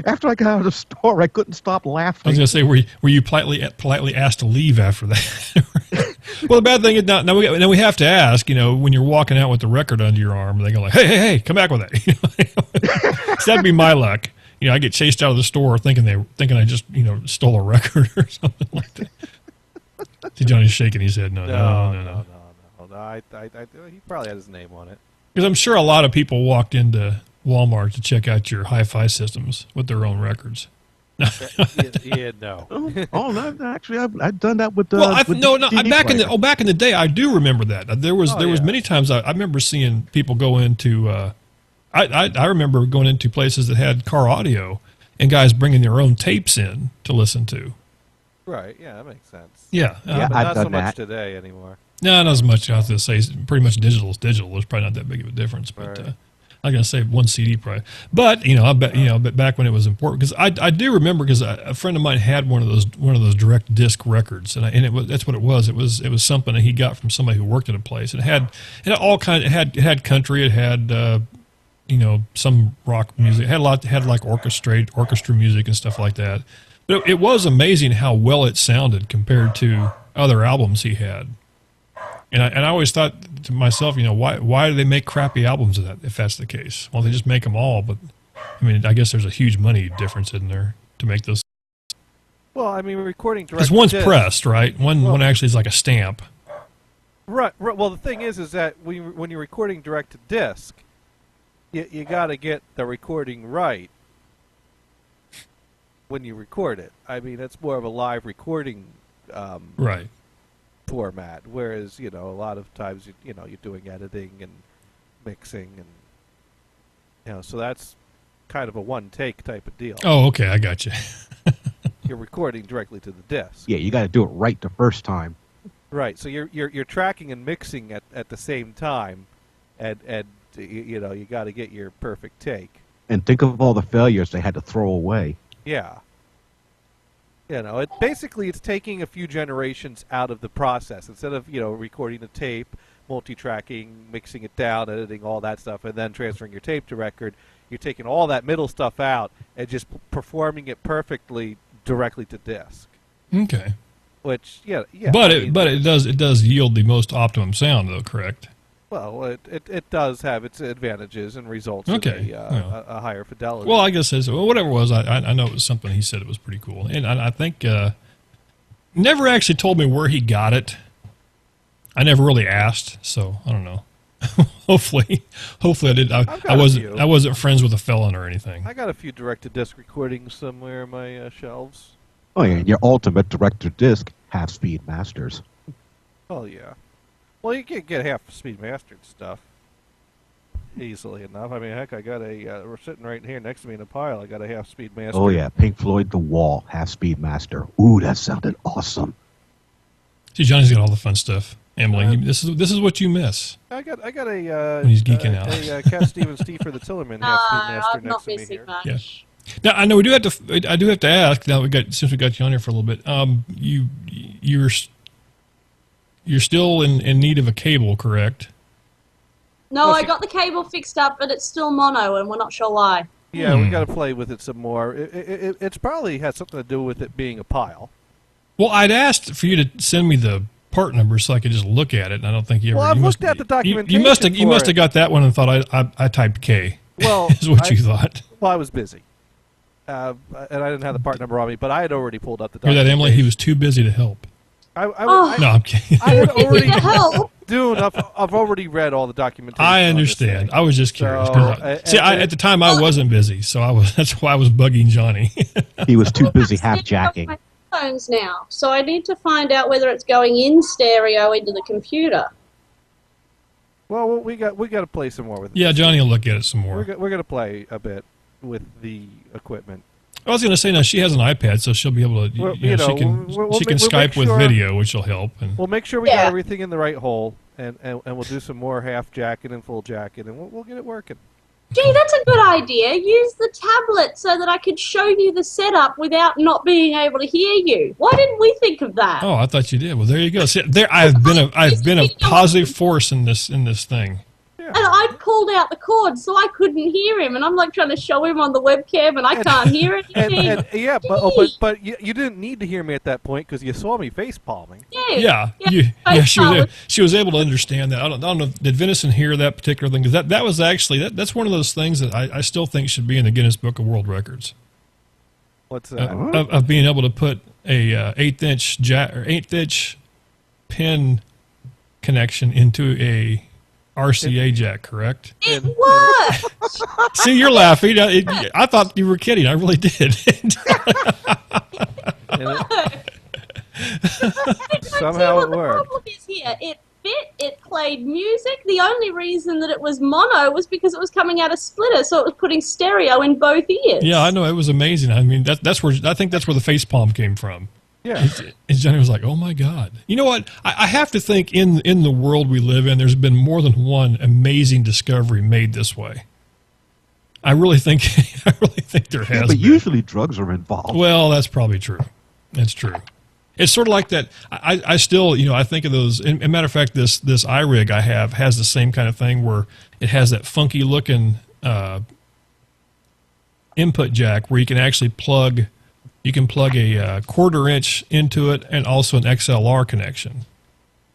After I got out of the store, I couldn't stop laughing. I was going to say, were you politely asked to leave after that? Well, the bad thing is now we have to ask, when you're walking out with the record under your arm, they go like, hey, come back with that. So that'd be my luck. I get chased out of the store thinking I just, stole a record or something like that. See, Johnny's shaking his head. No. He probably had his name on it. Because I'm sure a lot of people walked into Walmart to check out your hi-fi systems with their own records. No. No, actually, I've done that with. Back in the day, I do remember that. There was many times I remember seeing people go into. I remember going into places that had car audio, and guys bringing their own tapes in to listen to. Right. Yeah, that makes sense. Yeah. But not so much today anymore. No, not as much. I have to say, pretty much digital is digital. There's probably not that big of a difference, but. Right. I'm gonna say one CD probably, but I bet but back when it was important, because I do remember, because a friend of mine had one of those direct disc records, and that's what it was. It was something that he got from somebody who worked at a place. It had country, it had some rock music, it had like orchestra music and stuff like that. But it was amazing how well it sounded compared to other albums he had. And I always thought to myself, why do they make crappy albums of that, if that's the case? Well, they just make them all, but I mean, I guess there's a huge money difference in there to make those. Well, I mean, recording direct. Because one's to disc, pressed, right? One actually is like a stamp. Right. Well, the thing is that when you're recording direct to disc, you got to get the recording right when you record it. I mean, it's more of a live recording right format. Whereas, a lot of times, you're doing editing and mixing, and so that's kind of a one-take type of deal. Oh, okay, I got you. You're recording directly to the disc. Yeah, you got to do it right the first time. Right. So you're tracking and mixing at the same time, and you got to get your perfect take. And think of all the failures they had to throw away. Yeah. It's taking a few generations out of the process. Instead of, recording the tape, multi-tracking, mixing it down, editing, all that stuff, and then transferring your tape to record, you're taking all that middle stuff out and just performing it perfectly directly to disc. Okay. Which, yeah. But it does yield the most optimum sound, though, correct? Well, it does have its advantages and results in a higher fidelity. Well, I guess whatever it was, I know it was something he said it was pretty cool. And I think never actually told me where he got it. I never really asked, so I don't know. hopefully I did. I wasn't friends with a felon or anything. I got a few direct-to-disc recordings somewhere in my shelves. Oh, yeah, your ultimate director-disc half-speed masters. Oh, yeah. Well, you can get half-speed mastered stuff easily enough. I mean, heck, I got we're sitting right here next to me in a pile. I got a half-speed master. Oh, yeah, Pink Floyd The Wall, half-speed master. Ooh, that sounded awesome. See, Johnny's got all the fun stuff. Emily, this is what you miss. I got a when he's geeking out. A Cat Stevens Stiefer the Tillerman half-speed master next to me here. Yeah. Now I know I do have to ask. Now since we got you on here for a little bit. You're still in need of a cable, correct? No, I got the cable fixed up, but it's still mono, and we're not sure why. Yeah, we got to play with it some more. It's probably has something to do with it being a pile. Well, I'd asked for you to send me the part number so I could just look at it, and I don't think you ever. Well, I've looked at the documentation. You must have got that one and thought I typed K. Well, is what you thought. Well, I was busy, and I didn't have the part number on me, but I had already pulled up the Hear documentation. that, Emily? He was too busy to help. No, I'm kidding. I had already Dune. I've already read all the documentation. I understand. I was just curious. So, at the time I wasn't busy, so that's why I was bugging Johnny. He was too busy half-jacking. Phones now, so I need to find out whether it's going in stereo into the computer. Well, we got to play some more with it. Yeah, Johnny will look at it some more. We're going to play a bit with the equipment. I was going to say, now she has an iPad, so she'll be able to. She can Skype with video, which will help. And we'll make sure we got everything in the right hole, and we'll do some more half jacking and full jacking, and we'll get it working. Gee, that's a good idea. Use the tablet so that I could show you the setup without not being able to hear you. Why didn't we think of that? Oh, I thought you did. Well, there you go. See, I've been a positive force in this thing. And I pulled out the cord so I couldn't hear him, and I'm like trying to show him on the webcam, and I can't hear anything. But you didn't need to hear me at that point because you saw me face palming. Yeah. She was able to understand that. I don't know. Did Venison hear that particular thing? Because that was actually that's one of those things that I still think should be in the Guinness Book of World Records. What's that? Of being able to put a 8-inch pin connection into a RCA jack, correct? It worked! See, you're laughing. I thought you were kidding. I really did. Somehow it worked. The problem is here. It fit. It played music. The only reason that it was mono was because it was coming out of splitter, so it was putting stereo in both ears. Yeah, I know. It was amazing. I mean, that's where I think that's where the face palm came from. Yeah. And Johnny was like, oh, my God. You know what? I have to think in the world we live in, there's been more than one amazing discovery made this way. I really think there has been. But usually drugs are involved. Well, that's probably true. That's true. It's sort of like that. I still, I think of those. And matter of fact, this iRig I have has the same kind of thing where it has that funky looking input jack where you can actually plug a 1/4 inch into it and also an XLR connection.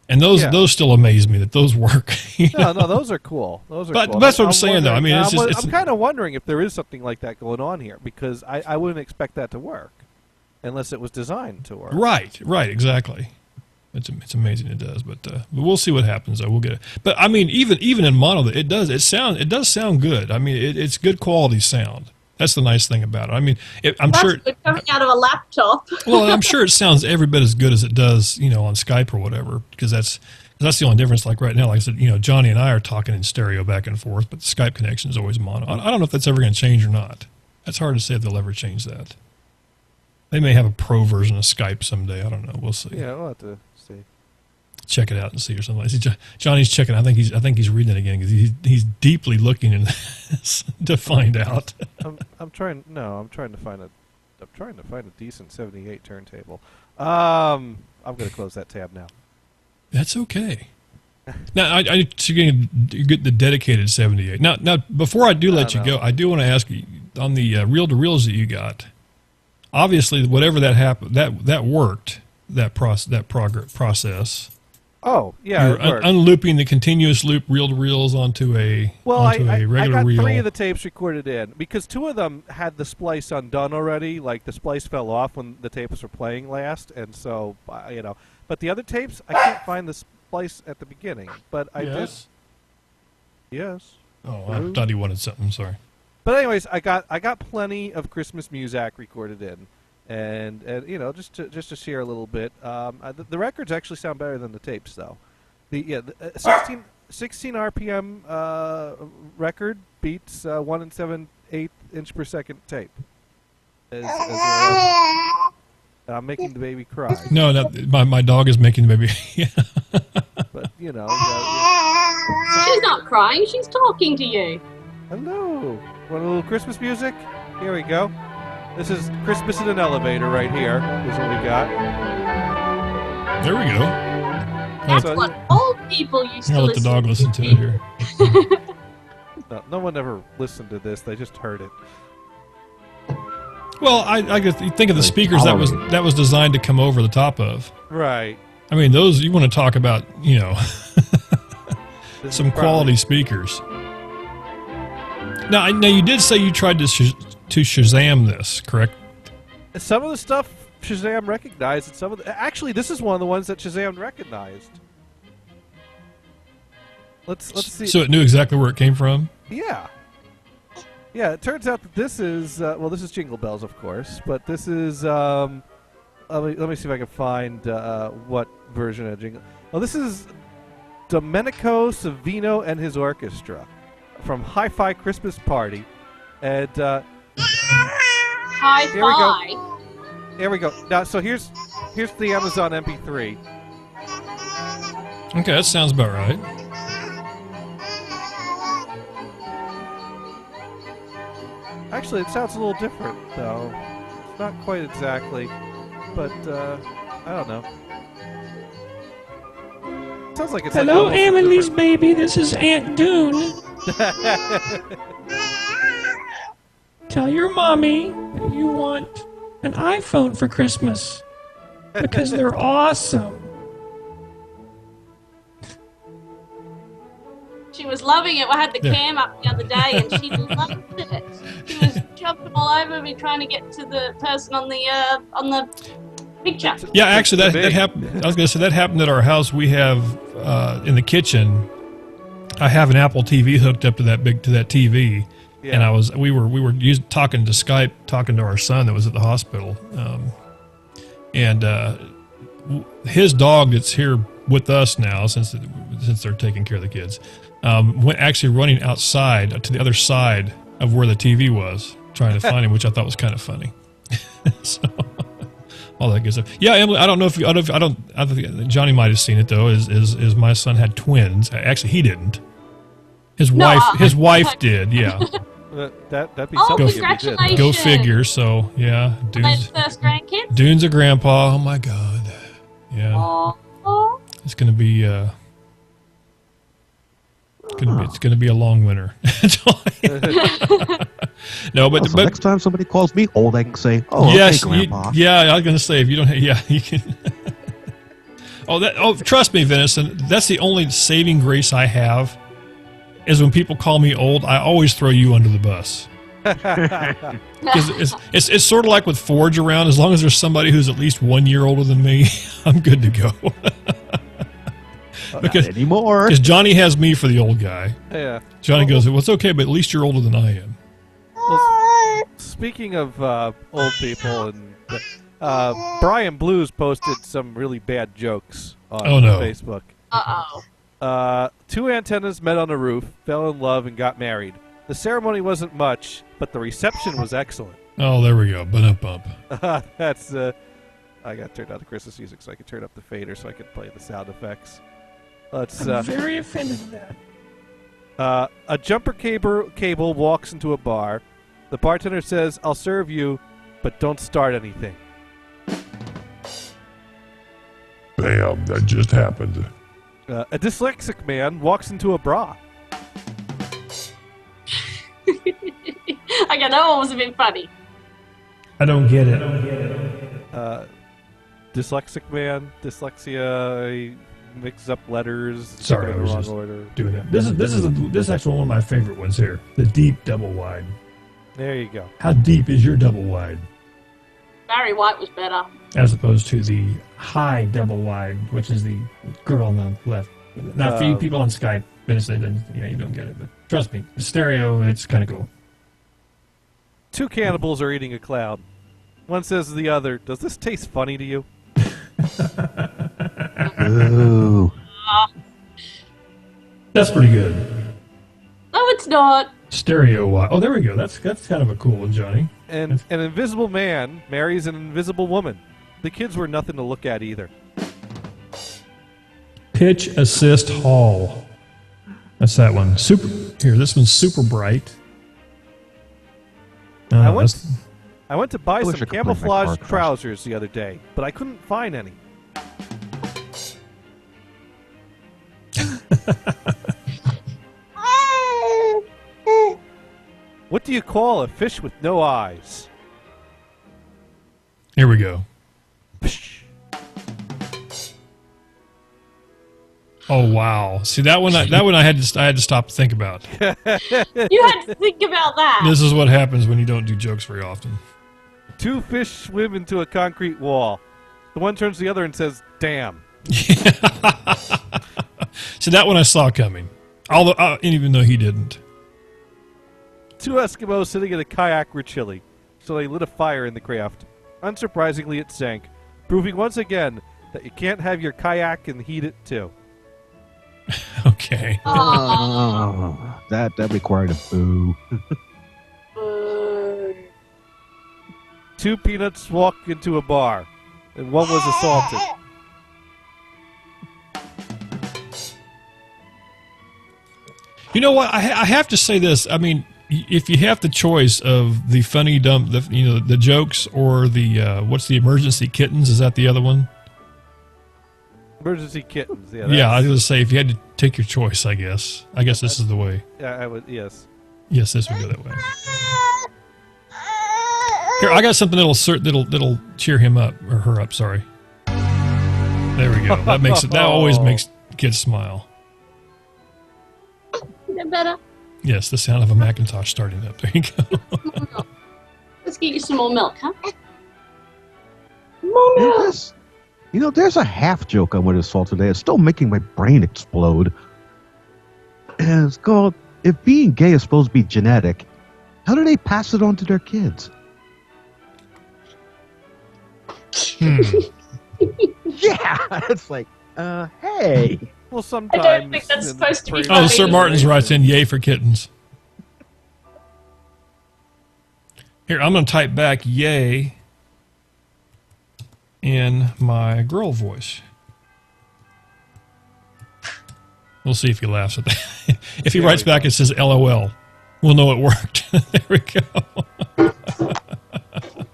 And those still amaze me that those work. No, those are cool. Those are but cool. that's what I'm saying, though. I mean, I'm kind of wondering if there is something like that going on here because I wouldn't expect that to work. unless it was designed to work. Right, exactly. It's amazing it does, but we'll see what happens. Though we'll get it. But I mean, even in mono, it does sound good. I mean, it's good quality sound. That's the nice thing about it. I mean, I'm That's sure good coming out of a laptop. well, I'm sure it sounds every bit as good as it does, on Skype or whatever, because that's the only difference. Like right now, like I said, Johnny and I are talking in stereo back and forth, but the Skype connection is always mono. I don't know if that's ever going to change or not. That's hard to say if they'll ever change that. They may have a pro version of Skype someday. I don't know. We'll see. Yeah, we'll have to see. Check it out and see or something. See, Johnny's checking. I think he's reading it again because he's deeply looking in this to find out. I'm trying to find a decent 78 turntable. I'm going to close that tab now. That's okay. Now I get the dedicated 78. Now before I do let you go, I do want to ask you on the reel-to-reels that you got. Obviously, whatever that happened, that worked. That process. Oh yeah, you're unlooping the continuous loop reel-to-reels onto a regular I got reel. 3 of the tapes recorded in because 2 of them had the splice undone already. Like the splice fell off when the tapes were playing last, and so But the other tapes, I can't find the splice at the beginning. But I did. Yes. Oh, I thought he wanted something. Sorry. But anyways, I got plenty of Christmas music recorded in, and just to share a little bit. The records actually sound better than the tapes, though. The 16 RPM record beats 1 7/8 inch per second tape. I'm making the baby cry. No, my dog is making the baby. But She's not crying. She's talking to you. Hello. Want a little Christmas music? Here we go. This is Christmas in an Elevator right here. Is what we got. There we go. That's what old people used to I'll let the dog listen to it here. No one ever listened to this. They just heard it. Well, I guess you think of the speakers that was designed to come over the top of. Right. I mean, those you want to talk about, some quality speakers. Now, you did say you tried to Shazam this, correct? Some of the stuff Shazam recognized, and some of actually, this is one of the ones that Shazam recognized. Let's see. So it knew exactly where it came from? Yeah. Yeah, it turns out that this is this is Jingle Bells, of course, but this is let me see if I can find what version of Jingle. Well, this is Domenico Savino and his orchestra from Hi-Fi Christmas Party, and Hi-Fi. Here we go. Now, so here's the Amazon MP3. Okay, that sounds about right. Actually, it sounds a little different, though. It's not quite exactly, but I don't know. It sounds like it's Hello, like Emily's baby. This is Aunt Dune. Tell your mommy that you want an iPhone for Christmas because they're awesome. She was loving it. I had the cam up the other day, and she loved it. She was jumping all over me trying to get to the person on the picture. Yeah, actually, that happened. I was going to say that happened at our house. We have in the kitchen. I have an Apple TV hooked up to that TV, and we were talking to Skype, talking to our son that was at the hospital, and his dog that's here with us now since they're taking care of the kids. Went actually running outside to the other side of where the TV was, trying to find him, which I thought was kind of funny. So, all that good stuff. Yeah, Emily, I don't know if I think Johnny might have seen it though. Is my son had twins? Actually, he didn't. His wife did. Yeah. That'd be something. Congratulations. Go figure. So yeah, first grandkid. Dune's a grandpa. Oh my God. Yeah. Aww. It's gonna be. It's gonna be a long winter. No, but next time somebody calls me old, I can say, "Oh, yes, okay, Grandpa." I was gonna say if you don't, you can. Trust me, Venison. That's the only saving grace I have. Is when people call me old, I always throw you under the bus. Because it's sort of like with Forge around. As long as there's somebody who's at least 1 year older than me, I'm good to go. Not anymore. Because Johnny has me for the old guy. Yeah. Johnny goes, well, it's okay, but at least you're older than I am. Well, speaking of old people, and Brian Blues posted some really bad jokes on Facebook. Uh-oh. Two antennas met on a roof, fell in love, and got married. The ceremony wasn't much, but the reception was excellent. Oh, there we go. Bump. That's I got to turn down the Christmas music so I can turn up the fader so I can play the sound effects. Let's. I'm very offended at that. A jumper cable walks into a bar. The bartender says, "I'll serve you, but don't start anything." Bam, that just happened. A dyslexic man walks into a bra. Okay, that one was a bit funny. I don't get it. Dyslexic man, dyslexia, he mixes up letters. Sorry, I in the was wrong just order. doing it. This is actually one of my favorite ones here. The deep double wide. There you go. How deep is your double wide? Barry White was better. As opposed to the high double wide, which is the girl on the left. Not for you people on Skype, you don't get it. But trust me, the stereo, it's kind of cool. Two cannibals are eating a clown. One says to the other, "Does this taste funny to you?" Ooh. That's pretty good. No, it's not. Stereo wide. Oh, there we go. That's kind of a cool one, Johnny. And an invisible man marries an invisible woman. The kids were nothing to look at either. Pitch assist hall. That's that one. This one's super bright. I went to buy wish some I could play my camouflage car trousers the other day, but I couldn't find any. What do you call a fish with no eyes? Here we go. Oh wow! See that one? I had to stop to think about. You had to think about that. This is what happens when you don't do jokes very often. Two fish swim into a concrete wall. The one turns to the other and says, "Damn." So that one I saw coming, even though he didn't. Two Eskimos sitting in a kayak were chilly, so they lit a fire in the craft. Unsurprisingly, it sank, proving once again that you can't have your kayak and heat it too. Okay. That required a boo. Two peanuts walked into a bar, and one was assaulted. You know what? I have to say this. I mean, if you have the choice of the funny the jokes or the what's the emergency kittens? Is that the other one? Emergency kittens. Yeah. Yeah, I was going to say if you had to take your choice, I guess this is the way. Yeah, I would. Yes. Yes, this would go that way. Here, I got something that'll cheer him up or her up. Sorry. There we go. That always makes kids smile. Is that better? Yes, the sound of a Macintosh starting up. There you go. Let's get you some more milk, huh? More milk. There's a half joke I went to saw today. It's still making my brain explode. And it's called, if being gay is supposed to be genetic, how do they pass it on to their kids? Yeah, it's like, hey. Well, sometimes. I don't think that's supposed to be funny. Oh, Sir Martin's writes in, yay for kittens. Here, I'm going to type back yay in my girl voice. We'll see if he laughs at that. If he writes back and says LOL, we'll know it worked. There we go.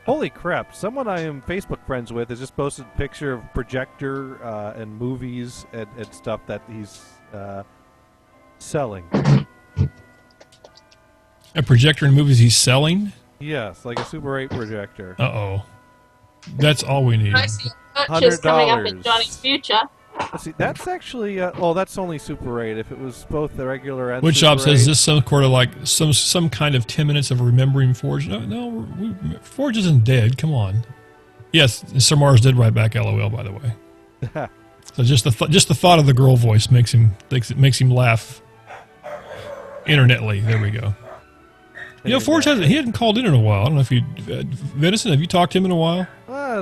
Holy crap. Someone I am Facebook friends with has just posted a picture of projector and movies and stuff that he's selling. A projector and movies he's selling? Yes, like a Super 8 projector. Uh-oh. That's all we need. I see purchase coming up in Johnny's future. Let's see. That's actually. That's only Super 8. If it was both the regular and Woodshop Super says 8. this some sort of like some kind of 10 minutes of remembering Forge. No, Forge isn't dead. Come on. Yes, Sir Mars did write back LOL, by the way. So just the thought of the girl voice makes him laugh. Internetly, there we go. You know, Forge hadn't called in a while. I don't know if you, Venison, have you talked to him in a while?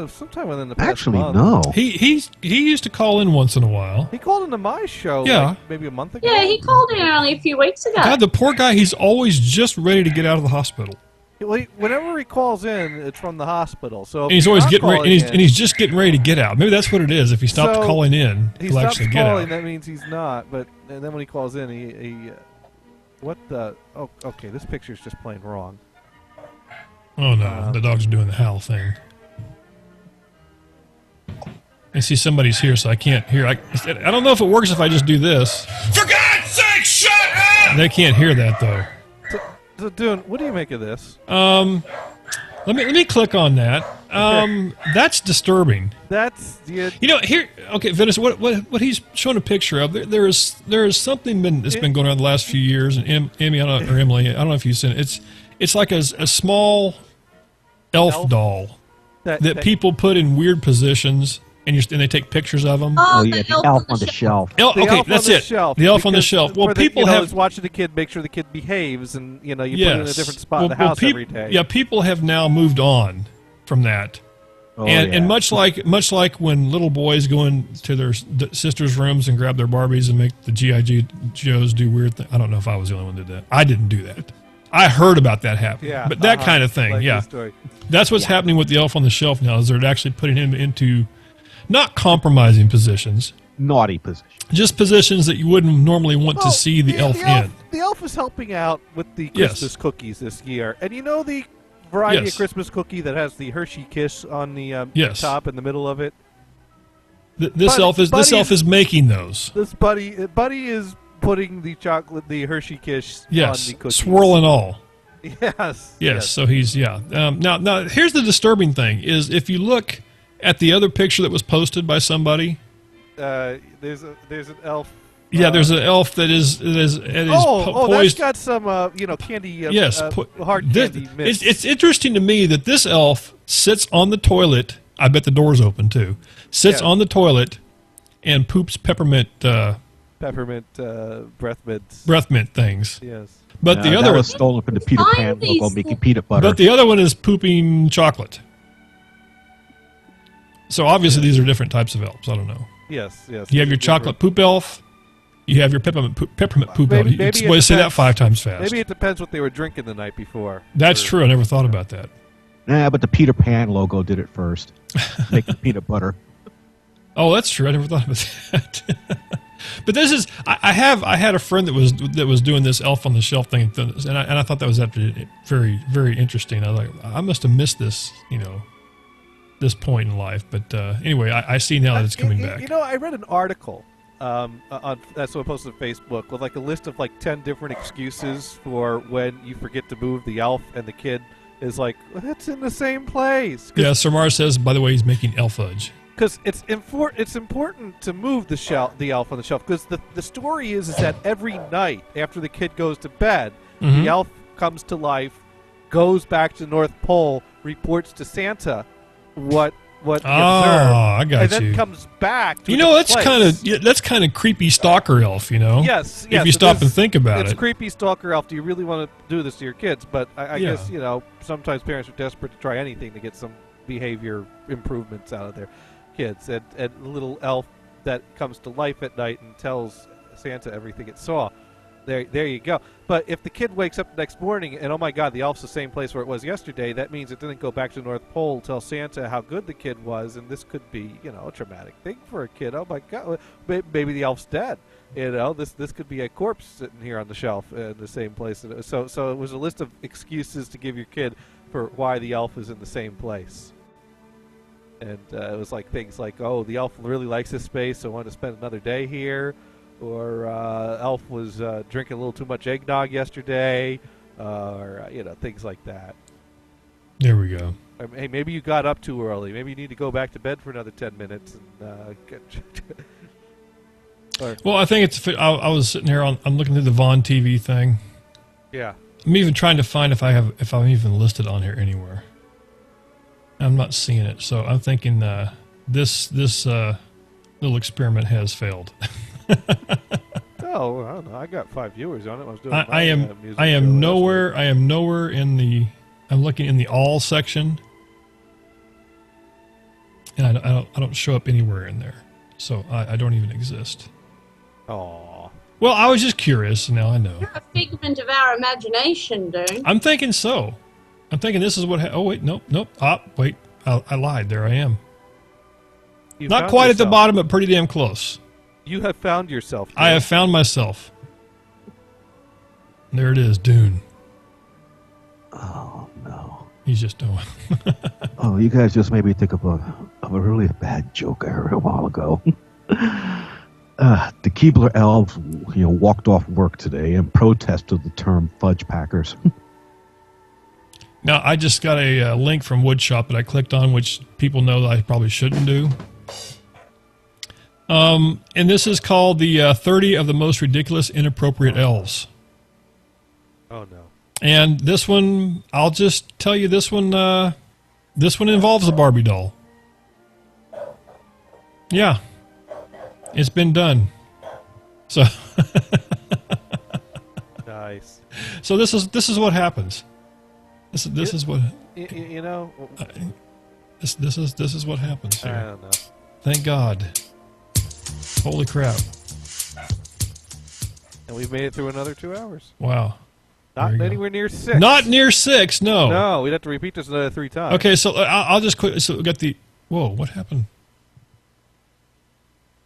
Sometime within the past Actually, month. no. He used to call in once in a while. He called into my show. Yeah. Like, maybe a month ago. Yeah, he called in only a few weeks ago. God, the poor guy. He's always just ready to get out of the hospital. Well, whenever he calls in, it's from the hospital. So And he's always getting ready, in, and he's just getting ready to get out. Maybe that's what it is. If he stopped calling in, he'll actually get out. That means he's not. But and then when he calls in, he what the? Oh, okay. This picture's just plain wrong. Oh no, the dog's doing the howl thing. I see somebody's here, so I can't hear. I don't know if it works if I just do this. For God's sake, shut up! They can't hear that though. So, Dune, what do you make of this? Let me click on that. That's disturbing. That's you know here. Okay, Venice. What he's showing a picture of. There is something that's been going on the last few years. And Emily, I don't know if you've seen it. It's like a small elf doll that people put in weird positions. And they take pictures of them. Oh yeah, the elf on the shelf. Okay, that's it. The elf on the shelf. Well, people have watching the kid, make sure the kid behaves, and you put it in a different spot in the house every day. Yeah, people have now moved on from that. And much like when little boys go into their sisters' rooms and grab their Barbies and make the G.I. Joes do weird things. I don't know if I was the only one who did that. I didn't do that. I heard about that happening. Yeah, but that kind of thing, like yeah. That's what's happening with the elf on the shelf now, is they're actually putting him into not compromising positions. Naughty positions. Just positions that you wouldn't normally want to see the elf in. The elf is helping out with the Christmas cookies this year. And you know the variety of Christmas cookie that has the Hershey Kiss on the top in the middle of it? This elf is making those. This Buddy is putting the Hershey Kiss on the cookies. Swirl and all. Yes. So he's, now here's the disturbing thing, is if you look at the other picture that was posted by somebody. There's an elf. Yeah, there's an elf that is poised. That's got some candy. Hard candy mix. It's interesting to me that this elf sits on the toilet. I bet the door's open too. Sits on the toilet and poops peppermint. Breath mints. Breath mint things. Yes. But the other that was stolen from the Peter Pan logo, making peanut butter. But the other one is pooping chocolate. So obviously these are different types of elves. I don't know. Yes. You have your chocolate poop elf. You have your peppermint poop elf. You say that 5 times fast. Maybe it depends what they were drinking the night before. That's true. I never thought about that. Yeah, but the Peter Pan logo did it first. Making peanut butter. Oh, that's true. I never thought about that. But this is I had a friend that was doing this elf on the shelf thing, and I thought that was actually very, very interesting. I was like, I must have missed this, this point in life. But anyway, I see now that it's coming back. I read an article that's what I posted on Facebook with like a list of like 10 different excuses for when you forget to move the elf and the kid is like, it's in the same place. Yeah, Sir Mars says, by the way, he's making elf fudge. Because it's important to move the elf on the shelf. Because the story is that every night after the kid goes to bed, the elf comes to life, goes back to the North Pole, reports to Santa what he observed, I got and then you. comes back. To that's kind of creepy stalker elf, Yes. If you stop and think about it, it's creepy stalker elf. Do you really want to do this to your kids? But I guess sometimes parents are desperate to try anything to get some behavior improvements out of their kids, and a little elf that comes to life at night and tells Santa everything it saw. There you go. But if the kid wakes up the next morning and, oh my God, the elf's the same place where it was yesterday, that means it didn't go back to the North Pole, tell Santa how good the kid was, and this could be, a traumatic thing for a kid. Oh my God, maybe the elf's dead. This could be a corpse sitting here on the shelf in the same place. So it was a list of excuses to give your kid for why the elf is in the same place. And it was like things like, oh, the elf really likes this space, so I want to spend another day here. Or elf was drinking a little too much eggnog yesterday. Or, things like that. There we go. Hey, maybe you got up too early. Maybe you need to go back to bed for another 10 minutes. And Well, I think it's. I was sitting here. I'm looking through the Vaughn TV thing. Yeah. I'm even trying to find if I'm even listed on here anywhere. I'm not seeing it, so I'm thinking this little experiment has failed. Oh, I don't know. I got 5 viewers on it. I was doing. I am nowhere. I am nowhere in the. I'm looking in the all section, and I don't show up anywhere in there, so I don't even exist. Aw. Well, I was just curious. Now I know. You're a figment of our imagination, Dune. I'm thinking so. I'm thinking this is what. Oh wait, nope. Wait, I lied. There I am. You Not found quite at the yourself. bottom, but pretty damn close. You have found yourself. I have found myself. There it is, Dune. Oh no. He's just doing. Oh, you guys just made me think of a really bad joke I heard a while ago. The Keebler elves, walked off work today in protest of the term fudge packers. Now, I just got a link from Woodshop that I clicked on, which people know that I probably shouldn't do. And this is called the 30 of the most ridiculous, inappropriate elves. Oh no. And this one, I'll just tell you, this one involves a Barbie doll. Yeah, it's been done. So, Nice. so this is what happens. This is what You know. this is what happens here. I don't know. Thank God. Holy crap! And we've made it through another 2 hours. Wow. There Not you go. anywhere near 6. Not near 6. No. No, we'd have to repeat this another 3 times. Okay, so I'll just quick. So we got the. Whoa! What happened?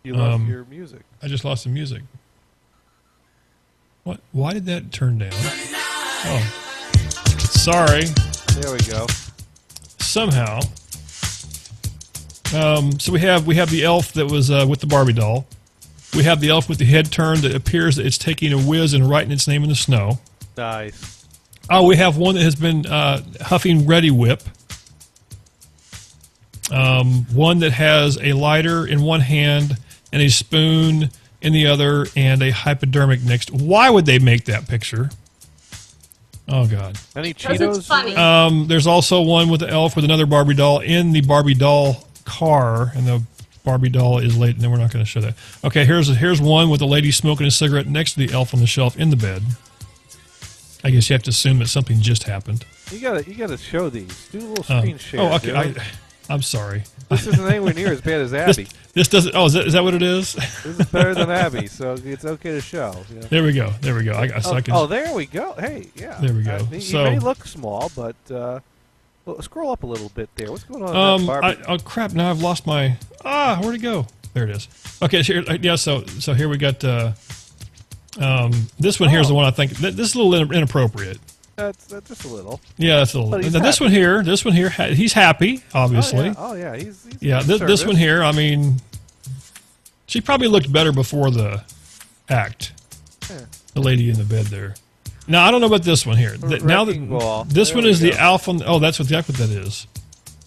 You lost your music. I just lost the music. What? Why did that turn down? Oh, sorry. There we go. Somehow. So we have the elf that was with the Barbie doll. We have the elf with the head turned that appears that it's taking a whiz and writing its name in the snow. Nice. Oh, we have one that has been huffing Ready Whip. One that has a lighter in one hand and a spoon in the other and a hypodermic next. Why would they make that picture? Oh, God. Any Because Cheetos? it's funny. There's also one with the elf with another Barbie doll in the Barbie doll car, and the Barbie doll is late, and then we're not going to show that. Okay, here's one with a lady smoking a cigarette next to the elf on the shelf in the bed. I guess you have to assume that something just happened. You gotta show these. Do a little screen share. Oh, okay. you know? I'm sorry. This isn't anywhere near as bad as Abby. This doesn't. Oh, is that what it is? This is better than Abby, so it's okay to show. You know? There we go. There we go. There we go. Hey, yeah. There we go. You may look small, but well, scroll up a little bit there. What's going on? With that Barbie? Oh crap! Now I've lost my. Where'd it go? There it is. Okay, so here, yeah. So here we got. This one here is the one I think. This is a little inappropriate. That's just a little. Yeah, that's a little. But he's Now, this one here, he's happy, obviously. Oh yeah, he's yeah. This one here, I mean, she probably looked better before the act. Yeah. The lady in the bed there. Now I don't know about this one here. Now that this one is the alpha. Oh, that's what that is.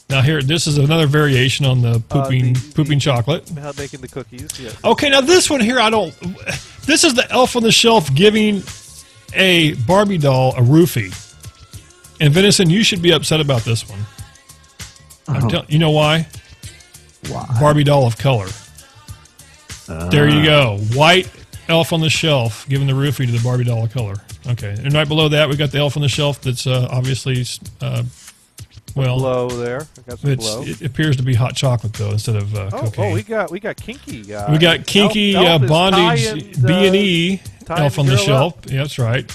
Now here, this is another variation on the pooping chocolate. How making the cookies? Yeah. Okay, now this one here, I don't. This is the elf on the shelf giving a Barbie doll a roofie. And Venison, you should be upset about this one. You know why? Why? Barbie doll of color. There you go. White elf on the shelf giving the roofie to the Barbie doll of color. Okay, and right below that we got the elf on the shelf that's obviously blow there. I got some blow. It appears to be hot chocolate though instead of cocaine. Oh, we got kinky. We got kinky elf bondage B&E elf on the shelf. Yeah, that's right.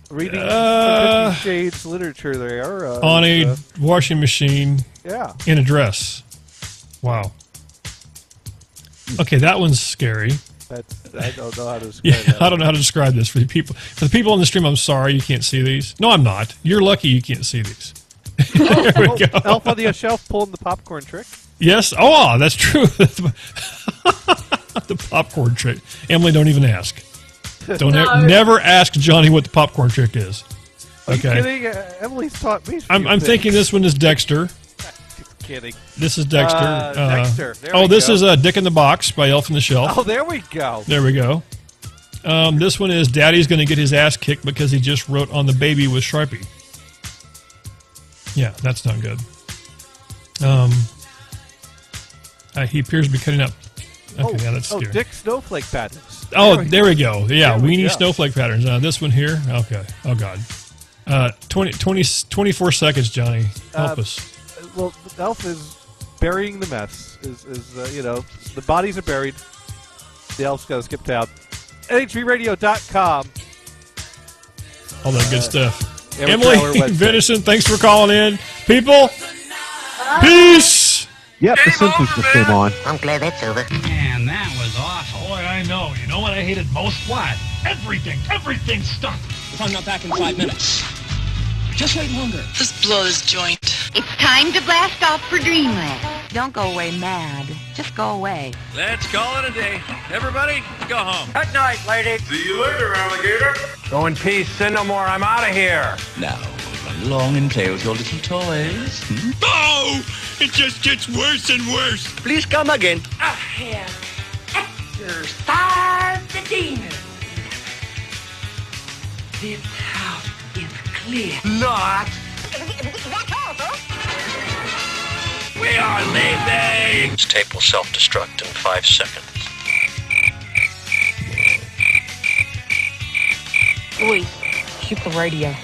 Reading 50 Shades literature there on a washing machine. Yeah. In a dress. Wow. Okay, that one's scary. I don't know how to describe that. I don't know how to describe this for the people. For the people on the stream, I'm sorry you can't see these. No, I'm not. You're lucky you can't see these. There we go. Elf on the shelf pulling the popcorn trick. Yes. Oh, that's true. The popcorn trick. Emily, don't even ask. Never ask Johnny what the popcorn trick is. Are Okay. you kidding? Emily's taught me. I'm thinking this one is Dexter. kidding. This is Dexter. Dexter. There oh, we this go. is Dick in the Box by Elf on the Shelf. Oh, there we go. There we go. This one is Daddy's going to get his ass kicked because he just wrote on the baby with Sharpie. Yeah, that's not good. He appears to be cutting up. Okay, yeah, that's scary. Dick Snowflake Patterns. There we go. Yeah, There we weenie go. snowflake patterns. This one here. Okay. Oh, God. 24 seconds, Johnny. Help us. Well, the elf is burying the mess. The bodies are buried. The elf's got to skip town. NHVRadio.com. All that good stuff. Amateur Hour Emily Wednesday. Venison, thanks for calling in. People, peace. Yep, the Simpsons just came on. I'm glad that's over. Man, that was awful. Boy, I know. You know what I hated most? What? Everything. Everything stunk. If I'm not back in 5 minutes, just wait longer. Let's blow this joint. It's time to blast off for Dreamland. Don't go away mad. Just go away. Let's call it a day. Everybody, go home. Good night, lady. See you later, alligator. Go in peace, sin no more. I'm out of here. Now, run along and play with your little toys. Oh, it just gets worse and worse. Please come again. I have exorcised the demon. This house is clear. Not. That's all, folks. We are leaving. This tape will self-destruct in 5 seconds. Louise, shoot the radio.